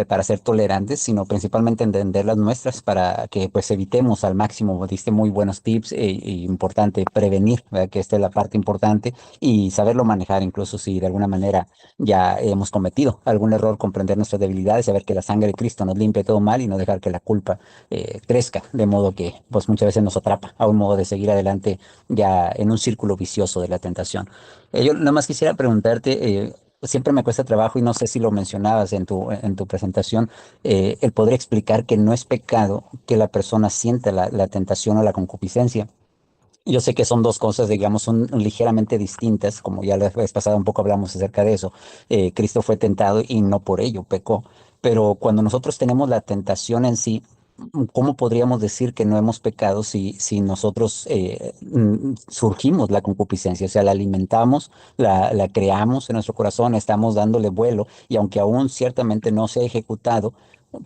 para ser tolerantes, sino principalmente entender las nuestras para que pues evitemos al máximo. Diste muy buenos tips y importante prevenir, ¿verdad? Que esta es la parte importante y saberlo manejar, incluso si de alguna manera ya hemos cometido algún error, comprender nuestras debilidades, saber que la sangre de Cristo nos limpia todo mal y no dejar que la culpa crezca, de modo que pues muchas veces nos atrapa a un modo de seguir adelante ya en un círculo vicioso de la tentación. Yo nada más quisiera preguntarte, siempre me cuesta trabajo y no sé si lo mencionabas en tu presentación, el poder explicar que no es pecado que la persona sienta la tentación o la concupiscencia. Yo sé que son dos cosas, digamos, son ligeramente distintas, como ya la vez pasada un poco hablamos acerca de eso. Cristo fue tentado y no por ello pecó, pero cuando nosotros tenemos la tentación en sí, ¿cómo podríamos decir que no hemos pecado si nosotros surgimos la concupiscencia? O sea, la alimentamos, la creamos en nuestro corazón, estamos dándole vuelo y aunque aún ciertamente no se ha ejecutado,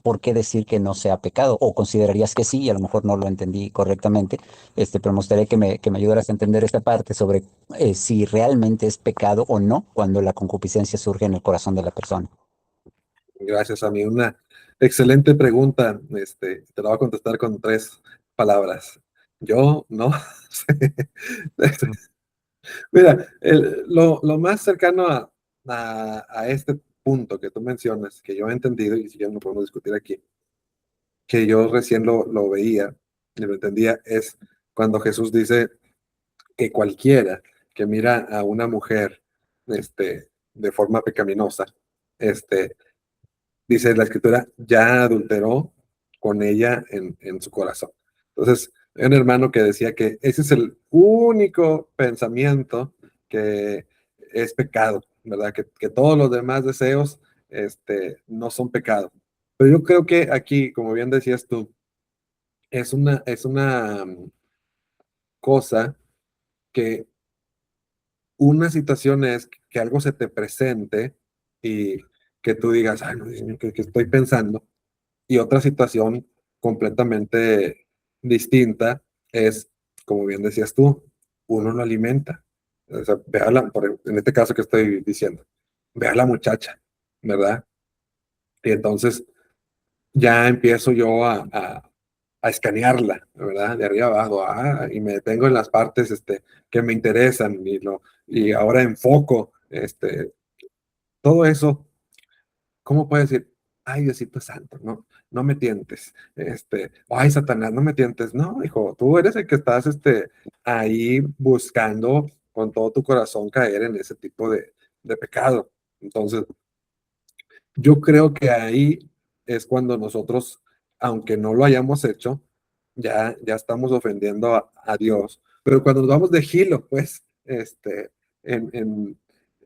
¿por qué decir que no sea pecado? ¿O considerarías que sí? Y a lo mejor no lo entendí correctamente, pero me gustaría que me ayudaras a entender esta parte sobre si realmente es pecado o no cuando la concupiscencia surge en el corazón de la persona. Gracias a mí. Una excelente pregunta. Te la voy a contestar con 3 palabras. Yo no sé. Mira, lo más cercano a este punto que tú mencionas, que yo he entendido, y si ya no podemos discutir aquí, que yo recién lo veía y lo entendía, es cuando Jesús dice que cualquiera que mira a una mujer de forma pecaminosa, este, dice la escritura, ya adulteró con ella en su corazón. Entonces, hay un hermano que decía que ese es el único pensamiento que es pecado, ¿verdad? Que todos los demás deseos no son pecado. Pero yo creo que aquí, como bien decías tú, es una cosa que una situación es que algo se te presente y que tú digas, ay, no, Dios mío, ¿qué estoy pensando? Y otra situación completamente distinta es, como bien decías tú, uno lo alimenta. O sea, en este caso que estoy diciendo, ve a la muchacha, ¿verdad? Y entonces ya empiezo yo a escanearla, ¿verdad? De arriba abajo, y me detengo en las partes que me interesan y ahora enfoco todo eso. ¿Cómo puedes decir, ay, Diosito Santo, no me tientes, ay, Satanás, no me tientes? No, hijo, tú eres el que estás, ahí buscando con todo tu corazón caer en ese tipo de pecado. Entonces, yo creo que ahí es cuando nosotros, aunque no lo hayamos hecho, ya estamos ofendiendo a Dios. Pero cuando nos vamos de gilo, pues, en, en,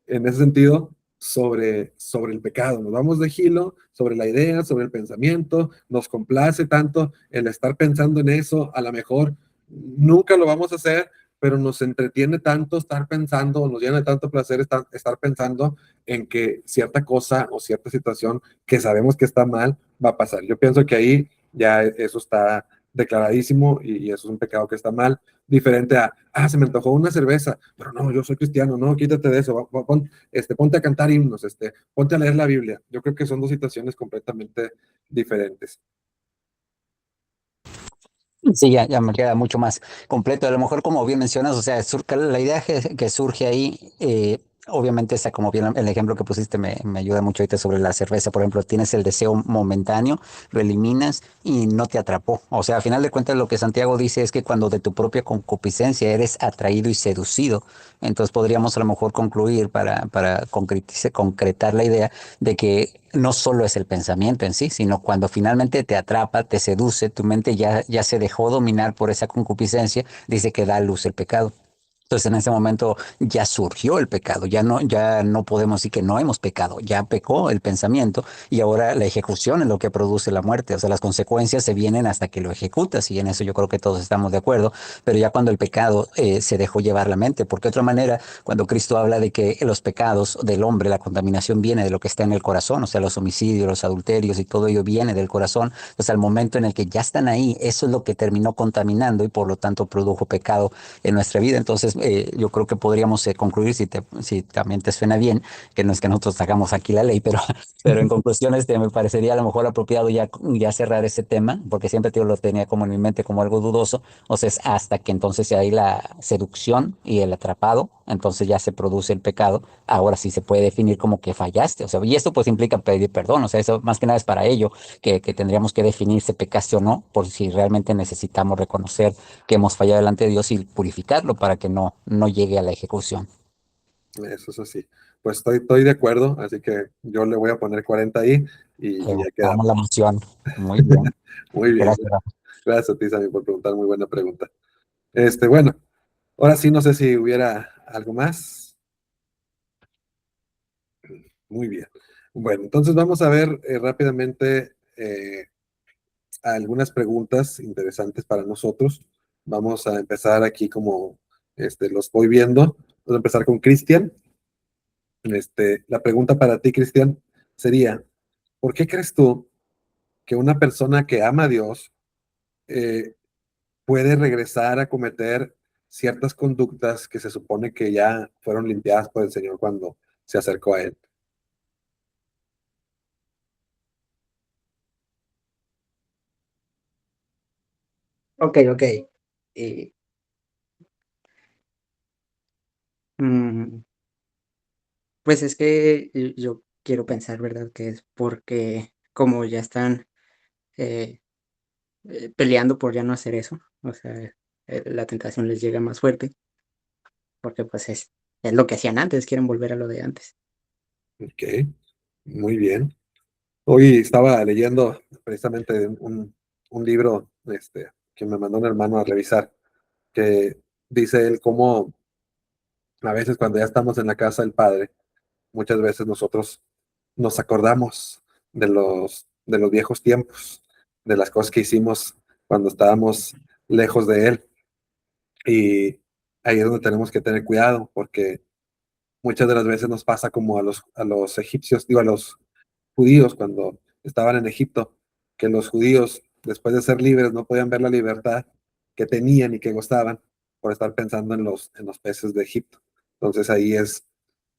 en ese sentido, sobre el pecado, nos vamos de gilo sobre la idea, sobre el pensamiento, nos complace tanto el estar pensando en eso, a lo mejor nunca lo vamos a hacer, pero nos entretiene tanto estar pensando, nos llena de tanto placer estar pensando en que cierta cosa o cierta situación que sabemos que está mal va a pasar. Yo pienso que ahí ya eso está declaradísimo y eso es un pecado que está mal, diferente se me antojó una cerveza, pero no, yo soy cristiano, no, quítate de eso, ponte a cantar himnos, ponte a leer la Biblia. Yo creo que son 2 situaciones completamente diferentes. Sí, ya me queda mucho más completo. A lo mejor, como bien mencionas, o sea, la idea que surge ahí, obviamente, esa, como bien el ejemplo que pusiste, me ayuda mucho ahorita sobre la cerveza. Por ejemplo, tienes el deseo momentáneo, lo eliminas y no te atrapó. O sea, a final de cuentas, lo que Santiago dice es que cuando de tu propia concupiscencia eres atraído y seducido, entonces podríamos a lo mejor concluir para concretar la idea de que no solo es el pensamiento en sí, sino cuando finalmente te atrapa, te seduce, tu mente ya se dejó dominar por esa concupiscencia, dice que da a luz el pecado. Entonces en ese momento ya surgió el pecado, ya no podemos decir que no hemos pecado, ya pecó el pensamiento y ahora la ejecución es lo que produce la muerte, o sea, las consecuencias se vienen hasta que lo ejecutas y en eso yo creo que todos estamos de acuerdo, pero ya cuando el pecado se dejó llevar la mente, porque de otra manera, cuando Cristo habla de que los pecados del hombre, la contaminación viene de lo que está en el corazón, o sea, los homicidios, los adulterios y todo ello viene del corazón, pues al momento en el que ya están ahí, eso es lo que terminó contaminando y por lo tanto produjo pecado en nuestra vida. Entonces, yo creo que podríamos concluir, si también te suena bien, que no es que nosotros hagamos aquí la ley, pero en conclusión, me parecería a lo mejor apropiado ya cerrar ese tema, porque siempre lo tenía como en mi mente como algo dudoso. O sea, es hasta que entonces hay la seducción y el atrapado, entonces ya se produce el pecado. Ahora sí se puede definir como que fallaste. O sea, y esto pues implica pedir perdón. O sea, eso más que nada es para ello, que tendríamos que definir si pecaste o no, por si realmente necesitamos reconocer que hemos fallado delante de Dios y purificarlo para que no llegue a la ejecución. Eso es así. Pues estoy de acuerdo, así que yo le voy a poner 40 ahí y ya Vamos la quedamos. moción. Muy bien. Muy bien. Gracias. Gracias a ti, Sammy, por preguntar. Muy buena pregunta. Bueno, ahora sí, no sé si hubiera algo más. Muy bien. Bueno, entonces vamos a ver rápidamente algunas preguntas interesantes para nosotros. Vamos a empezar aquí como los voy viendo. Vamos a empezar con Cristian. La pregunta para ti, Cristian, sería, ¿por qué crees tú que una persona que ama a Dios eh, puede regresar a cometer ciertas conductas que se supone que ya fueron limpiadas por el Señor cuando se acercó a Él? Ok, ok. Eh, mm, pues es que yo quiero pensar, ¿verdad? Que es porque como ya están eh, peleando por ya no hacer eso, o sea, la tentación les llega más fuerte, porque pues es lo que hacían antes, quieren volver a lo de antes. Ok, muy bien. Hoy estaba leyendo precisamente un libro que me mandó un hermano a revisar, que dice él cómo a veces cuando ya estamos en la casa del Padre, muchas veces nosotros nos acordamos de los viejos tiempos, de las cosas que hicimos cuando estábamos lejos de Él. Y ahí es donde tenemos que tener cuidado, porque muchas de las veces nos pasa como a los egipcios, digo, a los judíos cuando estaban en Egipto, que los judíos, después de ser libres, no podían ver la libertad que tenían y que gozaban por estar pensando en los peces de Egipto. Entonces ahí es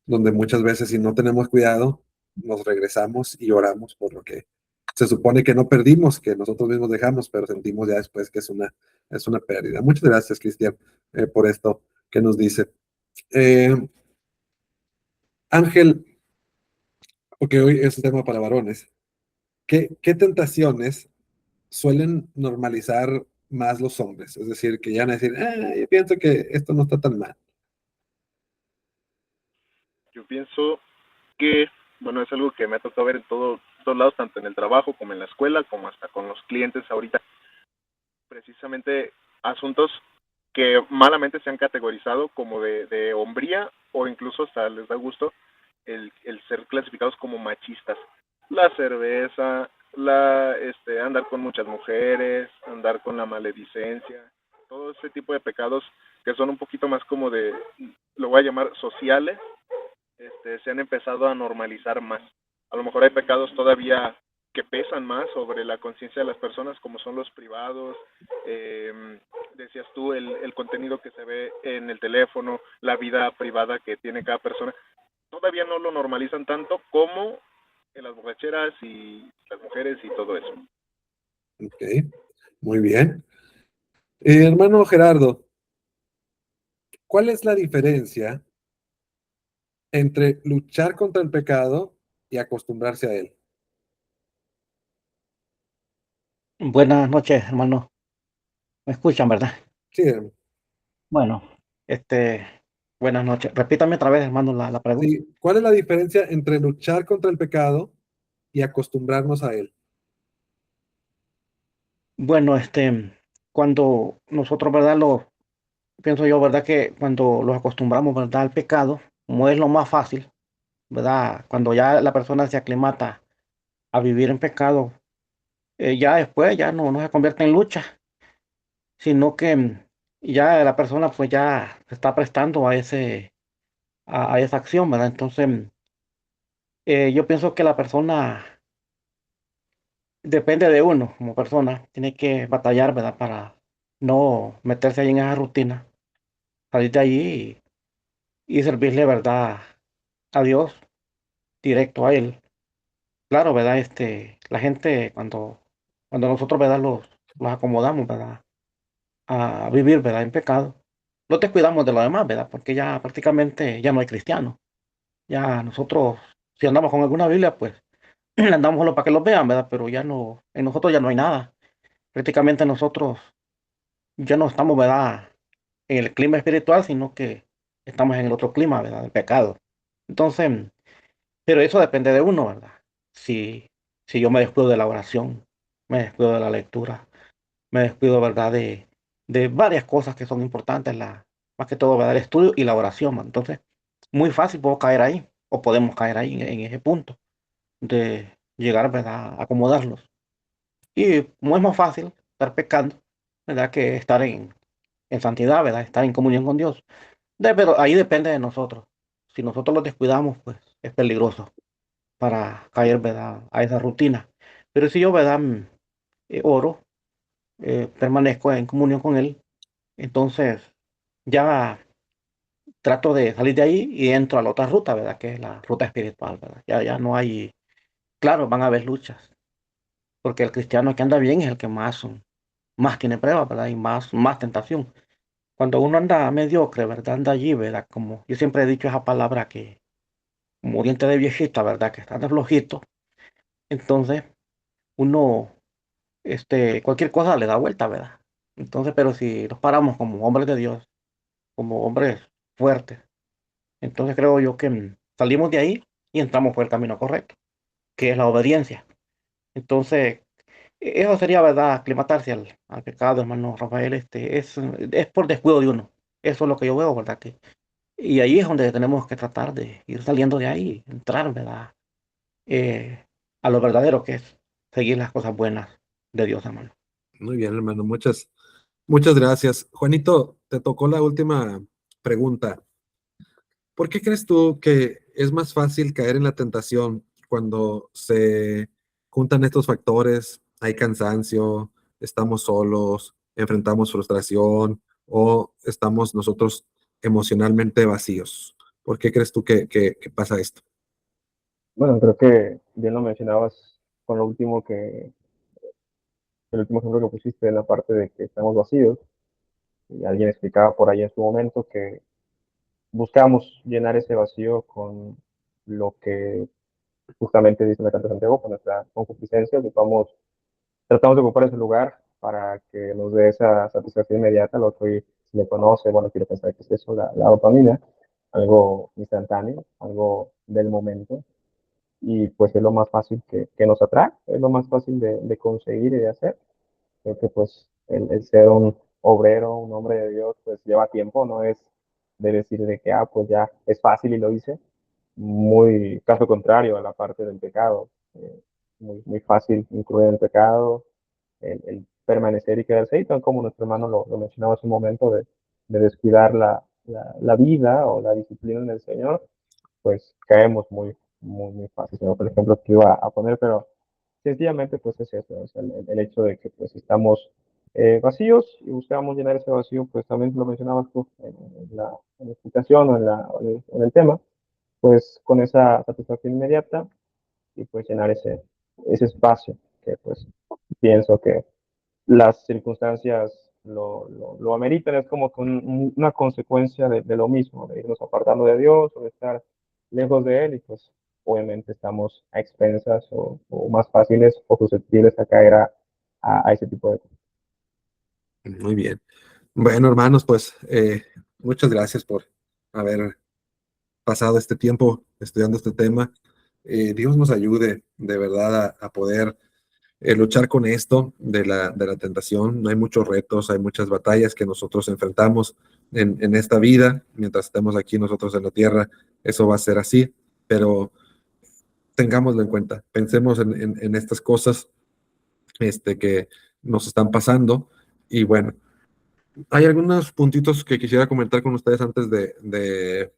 donde muchas veces, si no tenemos cuidado, nos regresamos y lloramos por lo que se supone que no perdimos, que nosotros mismos dejamos, pero sentimos ya después que es una pérdida. Muchas gracias, Cristian, por esto que nos dice. Eh, Ángel, porque hoy es un tema para varones, ¿qué tentaciones suelen normalizar más los hombres? Es decir, que ya van a decir, yo pienso que esto no está tan mal. Yo pienso que, bueno, es algo que me ha tocado ver en todos lados, tanto en el trabajo como en la escuela, como hasta con los clientes ahorita, precisamente asuntos que malamente se han categorizado como de hombría o incluso hasta les da gusto el ser clasificados como machistas. La cerveza, andar con muchas mujeres, andar con la maledicencia, todo ese tipo de pecados que son un poquito más como de, lo voy a llamar sociales, se han empezado a normalizar más. A lo mejor hay pecados todavía que pesan más sobre la conciencia de las personas, como son los privados, decías tú, el contenido que se ve en el teléfono, la vida privada que tiene cada persona, todavía no lo normalizan tanto como en las borracheras y las mujeres y todo eso. Ok, muy bien. Hermano Gerardo, ¿cuál es la diferencia entre luchar contra el pecado y acostumbrarse a él? Buenas noches, hermano. ¿Me escuchan, verdad? Sí, Bueno, este, buenas noches. Repítame otra vez, hermano, la pregunta. sí. ¿Cuál es la diferencia entre luchar contra el pecado y acostumbrarnos a él? Bueno, cuando nosotros, ¿verdad? Pienso yo, ¿verdad? Que cuando los acostumbramos, ¿verdad? Al pecado, como es lo más fácil, ¿verdad? Cuando ya la persona se aclimata a vivir en pecado, ya después ya no se convierte en lucha, sino que ya la persona pues ya se está prestando a esa acción, ¿verdad? Entonces, yo pienso que la persona depende de uno como persona, tiene que batallar, ¿verdad? Para no meterse ahí en esa rutina, salir de allí y servirle, ¿verdad? A Dios, directo a Él. Claro, ¿verdad? La gente cuando nosotros, ¿verdad? Los acomodamos, ¿verdad? A vivir, ¿verdad? En pecado. No te cuidamos de lo demás, ¿verdad? Porque ya prácticamente ya no hay cristianos. Ya nosotros, si andamos con alguna Biblia, pues andamos solo para que los vean, ¿verdad? Pero ya no, en nosotros ya no hay nada. Prácticamente nosotros ya no estamos, ¿verdad? En el clima espiritual, sino que estamos en el otro clima, ¿verdad? El pecado. Entonces, pero eso depende de uno, ¿verdad? Si, si yo me descuido de la oración, me descuido de la lectura, me descuido, ¿verdad? De varias cosas que son importantes, más que todo, ¿verdad? El estudio y la oración, ¿no? Entonces, muy fácil puedo caer ahí, o podemos caer ahí en ese punto de llegar, ¿verdad? A acomodarlos. Y no es más fácil estar pecando, ¿verdad? Que estar en santidad, ¿verdad? Estar en comunión con Dios. Pero ahí depende de nosotros. Si nosotros los descuidamos, pues es peligroso para caer, ¿verdad? A esa rutina. Pero si yo, ¿verdad? Oro, permanezco en comunión con Él, entonces ya trato de salir de ahí y entro a la otra ruta, ¿verdad? Que es la ruta espiritual, ¿verdad? Ya no hay, claro, van a haber luchas, porque el cristiano que anda bien es el que más tiene pruebas, ¿verdad? Y más tentación. Cuando uno anda mediocre, ¿verdad? Anda allí, ¿verdad? Como yo siempre he dicho esa palabra que, como diente de viejita, ¿verdad? Que está de flojito. Entonces, uno, cualquier cosa le da vuelta, ¿verdad? Entonces, pero si nos paramos como hombres de Dios, como hombres fuertes, entonces creo yo que salimos de ahí y entramos por el camino correcto, que es la obediencia. Entonces, eso sería, ¿verdad? Aclimatarse al pecado, hermano Rafael, es por descuido de uno. Eso es lo que yo veo, ¿verdad? Y ahí es donde tenemos que tratar de ir saliendo de ahí, entrar, ¿verdad? A lo verdadero que es seguir las cosas buenas de Dios, hermano. Muy bien, hermano, muchas gracias. Juanito, te tocó la última pregunta. ¿Por qué crees tú que es más fácil caer en la tentación cuando se juntan estos factores? Hay cansancio, estamos solos, enfrentamos frustración o estamos nosotros emocionalmente vacíos. ¿Por qué crees tú que pasa esto? Bueno, creo que bien lo mencionabas con lo último el último ejemplo que pusiste en la parte de que estamos vacíos. Y alguien explicaba por ahí en su momento que buscamos llenar ese vacío con lo que justamente dice la carta de Santiago, con nuestra concupiscencia, tratamos de ocupar ese lugar para que nos dé esa satisfacción inmediata, lo que hoy se le conoce, bueno, quiero pensar que es eso, la dopamina, algo instantáneo, algo del momento, y pues es lo más fácil que nos atrae, es lo más fácil de conseguir y de hacer. Creo que pues el ser un obrero, un hombre de Dios, pues lleva tiempo, no es de decir de que, pues ya es fácil y lo hice. Muy caso contrario a la parte del pecado. Muy fácil incluir el pecado, el permanecer y quedarse ahí, tal como nuestro hermano lo mencionaba hace un momento, de descuidar la vida o la disciplina en el Señor, pues caemos muy fácil. ¿No? Por ejemplo, que iba a poner, pero sencillamente pues es eso, o sea, el hecho de que pues estamos vacíos y buscamos llenar ese vacío, pues también lo mencionabas tú en la explicación o en el tema, pues con esa satisfacción inmediata y pues llenar ese espacio que pues pienso que las circunstancias lo ameritan, es como que una consecuencia de lo mismo, de irnos apartando de Dios o de estar lejos de Él y pues obviamente estamos a expensas o más fáciles o susceptibles a caer a ese tipo de cosas. Muy bien. Bueno, hermanos, pues muchas gracias por haber pasado este tiempo estudiando este tema. Dios nos ayude de verdad a poder luchar con esto de la tentación. Hay muchos retos, hay muchas batallas que nosotros enfrentamos en esta vida. Mientras estemos aquí nosotros en la tierra, eso va a ser así, pero tengámoslo en cuenta. Pensemos en estas cosas que nos están pasando. Y bueno, hay algunos puntitos que quisiera comentar con ustedes antes de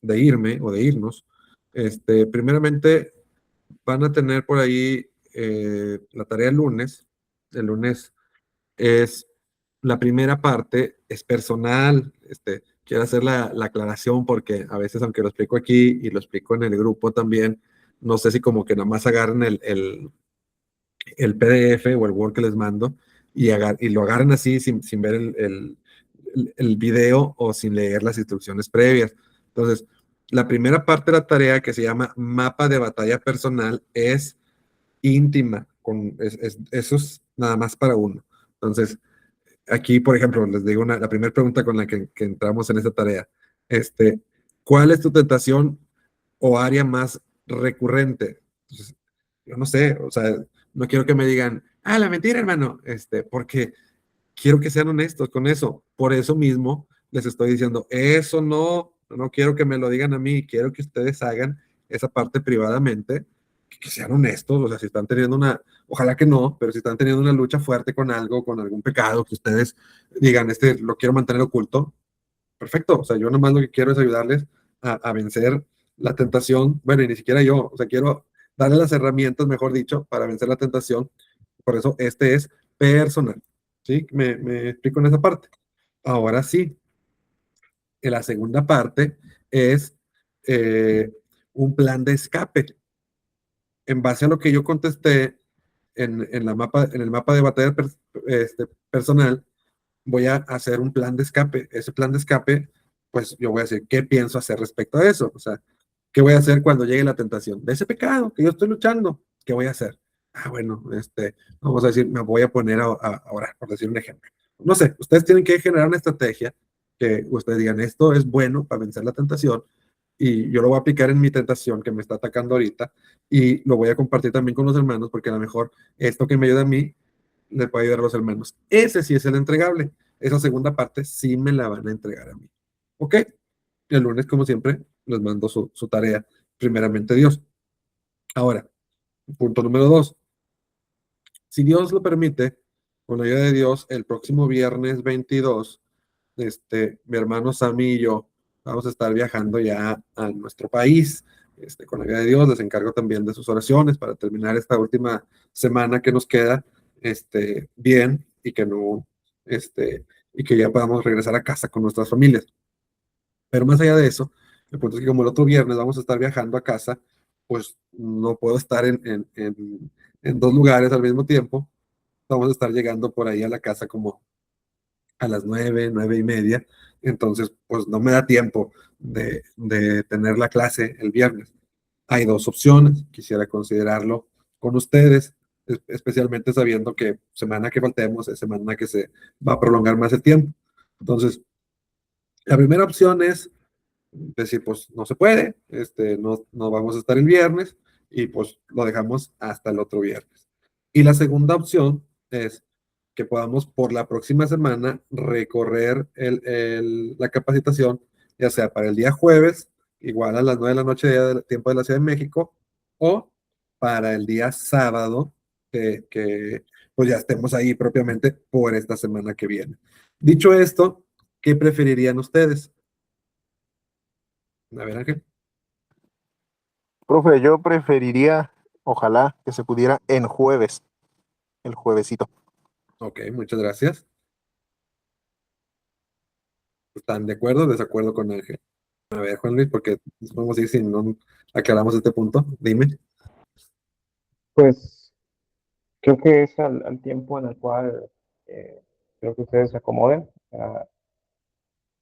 irme o de irnos. Primeramente, van a tener por ahí la tarea el lunes. El lunes es la primera parte, es personal. Quiero hacer la aclaración porque a veces, aunque lo explico aquí y lo explico en el grupo también, no sé si como que nada más agarren el PDF o el Word que les mando y lo agarren así sin ver el video o sin leer las instrucciones previas. Entonces, la primera parte de la tarea que se llama mapa de batalla personal es íntima, eso es nada más para uno. Entonces, aquí, por ejemplo, les digo la primera pregunta con la que entramos en esta tarea. ¿Cuál es tu tentación o área más recurrente? Entonces, yo no sé, o sea, no quiero que me digan, la mentira, hermano, porque quiero que sean honestos con eso. Por eso mismo les estoy diciendo, eso no quiero que me lo digan a mí, quiero que ustedes hagan esa parte privadamente que sean honestos, o sea, si están teniendo una, ojalá que no, pero si están teniendo una lucha fuerte con algo, con algún pecado, que ustedes digan, lo quiero mantener oculto, perfecto, o sea, yo nomás lo que quiero es ayudarles a vencer la tentación, bueno, y ni siquiera yo, o sea, quiero darles las herramientas, mejor dicho, para vencer la tentación, por eso este es personal, ¿sí? Me explico en esa parte. Ahora sí, en la segunda parte es eh, un plan de escape. En base a lo que yo contesté en el mapa de batalla personal, voy a hacer un plan de escape. Ese plan de escape, pues yo voy a decir qué pienso hacer respecto a eso. O sea, ¿qué voy a hacer cuando llegue la tentación de ese pecado que yo estoy luchando? ¿Qué voy a hacer? Ah, bueno, vamos a decir, me voy a poner a orar, por decir un ejemplo. No sé, ustedes tienen que generar una estrategia que ustedes digan, esto es bueno para vencer la tentación y yo lo voy a aplicar en mi tentación que me está atacando ahorita y lo voy a compartir también con los hermanos porque a lo mejor esto que me ayuda a mí le puede ayudar a los hermanos. Ese sí es el entregable. Esa segunda parte sí me la van a entregar a mí. ¿Ok? El lunes, como siempre, les mando su tarea, primeramente Dios. Ahora, punto número 2. Si Dios lo permite, con la ayuda de Dios, el próximo viernes 22, mi hermano Sammy y yo vamos a estar viajando ya a nuestro país. Con la ayuda de Dios, les encargo también de sus oraciones para terminar esta última semana que nos queda bien y que no, y que ya podamos regresar a casa con nuestras familias. Pero más allá de eso, el punto es que como el otro viernes vamos a estar viajando a casa, pues no puedo estar en dos lugares al mismo tiempo. Vamos a estar llegando por ahí a la casa como a las 9, 9:30. Entonces, pues no me da tiempo de tener la clase el viernes. Hay dos opciones, quisiera considerarlo con ustedes, especialmente sabiendo que semana que faltemos es semana que se va a prolongar más el tiempo. Entonces, la primera opción es decir, pues no se puede, no vamos a estar el viernes y pues lo dejamos hasta el otro viernes. Y la segunda opción es que podamos por la próxima semana recorrer la capacitación, ya sea para el día jueves, igual a las 9 de la noche, día del tiempo de la Ciudad de México, o para el día sábado, que pues ya estemos ahí propiamente por esta semana que viene. Dicho esto, ¿qué preferirían ustedes? A ver, Ángel. Profe, yo preferiría, ojalá, que se pudiera en jueves, el juevesito. Ok, muchas gracias. ¿Están de acuerdo o desacuerdo con Ángel? A ver, Juan Luis, porque nos podemos ir si no aclaramos este punto. Dime. Pues creo que es al tiempo en el cual creo que ustedes se acomoden.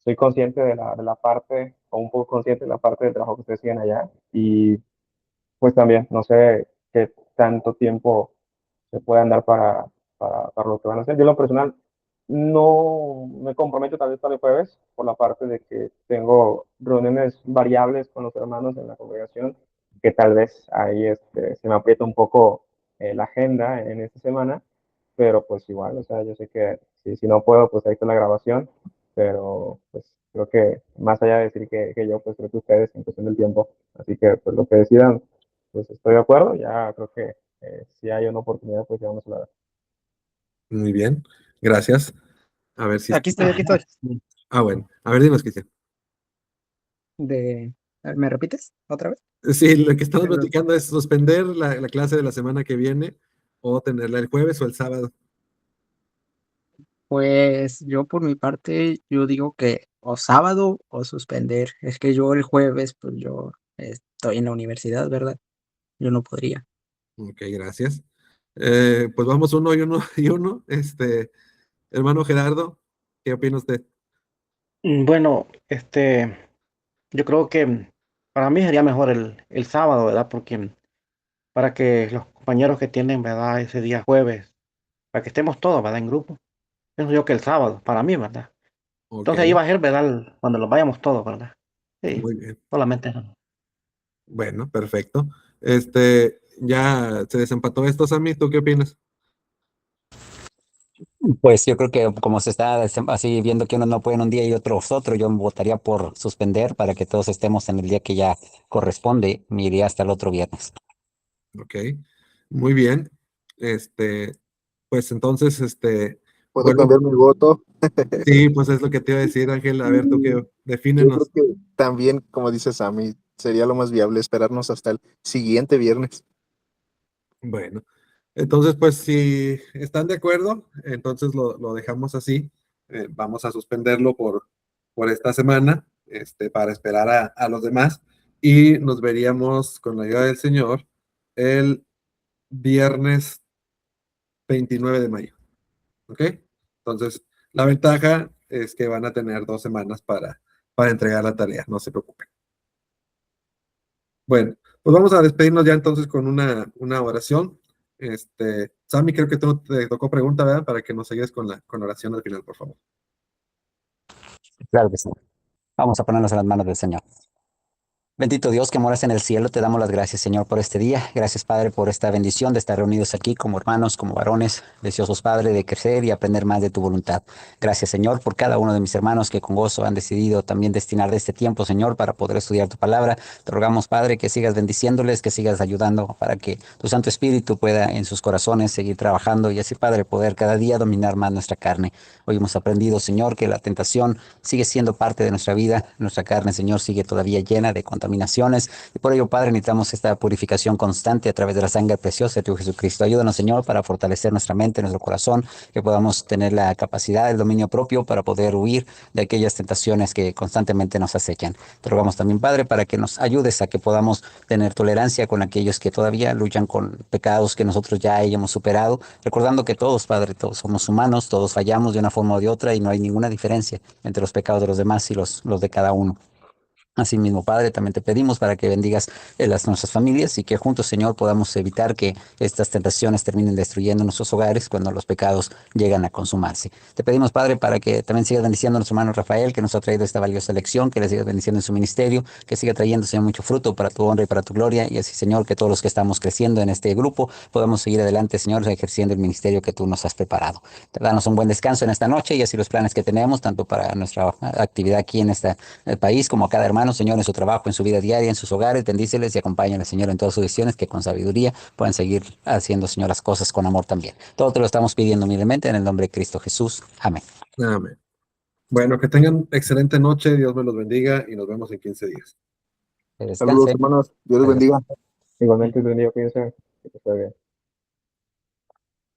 Soy consciente de la parte, o un poco consciente de la parte del trabajo que ustedes siguen allá. Y pues también, no sé qué tanto tiempo se puedan dar para lo que van a hacer. Yo en lo personal no me comprometo tal vez para el jueves por la parte de que tengo reuniones variables con los hermanos en la congregación, que tal vez ahí se me aprieta un poco la agenda en esta semana, pero pues igual, o sea, yo sé que si no puedo, pues ahí está la grabación, pero pues creo que más allá de decir que yo, pues creo que ustedes en cuestión del tiempo, así que pues lo que decidan, pues estoy de acuerdo, ya creo que si hay una oportunidad, pues ya vamos a hablar. Muy bien, gracias. A ver si... Aquí estoy, aquí estoy. Ah, bueno. A ver, dinos, Cristian. ¿Me repites otra vez? Sí, lo que estamos Pero, platicando es suspender la clase de la semana que viene o tenerla el jueves o el sábado. Pues yo por mi parte, yo digo que o sábado o suspender. Es que yo el jueves, pues yo estoy en la universidad, ¿verdad? Yo no podría. Ok, gracias. Pues vamos uno y uno y uno. Hermano Gerardo, ¿qué opina usted? Bueno, yo creo que para mí sería mejor el sábado, ¿verdad? Porque para que los compañeros que tienen, ¿verdad? Ese día jueves, para que estemos todos, ¿verdad? En grupo. Pienso yo que el sábado, para mí, ¿verdad? Ok, Entonces ahí va a ser, ¿verdad? Cuando los vayamos todos, ¿verdad? Sí, muy bien. solamente eso. Bueno, perfecto. Ya se desempató esto, Sammy, ¿tú qué opinas? Pues yo creo que como se está así viendo que unos no pueden un día y otros otro, yo votaría por suspender para que todos estemos en el día que ya corresponde. Me iría hasta el otro viernes. Ok, muy bien. Pues entonces, ¿Puedo vuelvo. cambiar mi voto? Sí, pues es lo que te iba a decir, Ángel. A ver, tú que Yo creo defínenos. que también, como dice Sammy, sería lo más viable esperarnos hasta el siguiente viernes. Bueno, entonces, pues si están de acuerdo, entonces lo dejamos así. Vamos a suspenderlo por esta semana, para esperar a los demás. Y nos veríamos con la ayuda del Señor el viernes 29 de mayo. ¿Ok? Entonces, la ventaja es que van a tener 2 semanas para entregar la tarea, no se preocupen. Bueno, pues vamos a despedirnos ya entonces con una oración. Sammy, creo que tú te tocó pregunta, ¿verdad? Para que nos ayudes con la oración al final, por favor. Claro que sí. Vamos a ponernos en las manos del Señor. Bendito Dios que moras en el cielo, te damos las gracias, Señor, por este día. Gracias, Padre, por esta bendición de estar reunidos aquí como hermanos, como varones, deseosos, Padre, de crecer y aprender más de tu voluntad. Gracias, Señor, por cada uno de mis hermanos que con gozo han decidido también destinar de este tiempo, Señor, para poder estudiar tu palabra. Te rogamos, Padre, que sigas bendiciéndoles, que sigas ayudando para que tu Santo Espíritu pueda en sus corazones seguir trabajando y así, Padre, poder cada día dominar más nuestra carne. Hoy hemos aprendido, Señor, que la tentación sigue siendo parte de nuestra vida. Nuestra carne, Señor, sigue todavía llena de contaminaciones y por ello, Padre, necesitamos esta purificación constante a través de la sangre preciosa de tu Jesucristo. Ayúdanos, Señor, para fortalecer nuestra mente, nuestro corazón, que podamos tener la capacidad, el dominio propio para poder huir de aquellas tentaciones que constantemente nos acechan. Te rogamos también, Padre, para que nos ayudes a que podamos tener tolerancia con aquellos que todavía luchan con pecados que nosotros ya hayamos superado, recordando que todos, Padre, todos somos humanos, todos fallamos de una forma o de otra y no hay ninguna diferencia entre los pecados de los demás y los de cada uno. Asimismo, Padre, también te pedimos para que bendigas nuestras familias y que juntos, Señor, podamos evitar que estas tentaciones terminen destruyendo nuestros hogares cuando los pecados llegan a consumarse. Te pedimos, Padre, para que también sigas bendiciendo a nuestro hermano Rafael, que nos ha traído esta valiosa lección, que le sigas bendiciendo en su ministerio, que siga trayendo, Señor, mucho fruto para tu honra y para tu gloria. Y así, Señor, que todos los que estamos creciendo en este grupo podamos seguir adelante, Señor, ejerciendo el ministerio que tú nos has preparado. Danos un buen descanso en esta noche y así los planes que tenemos, tanto para nuestra actividad aquí en este país como a cada hermano, Señor, en su trabajo, en su vida diaria, en sus hogares. Bendíceles y acompáñales, Señor, en todas sus decisiones, que con sabiduría puedan seguir haciendo, Señor, las cosas con amor también. Todo te lo estamos pidiendo humildemente en el nombre de Cristo Jesús. Amén. Amén. Bueno, que tengan excelente noche, Dios me los bendiga y nos vemos en 15 días. Que Saludos, descanse. hermanos. Dios les Adiós. bendiga. Igualmente, te bendiga, cuídense, que te esté bien.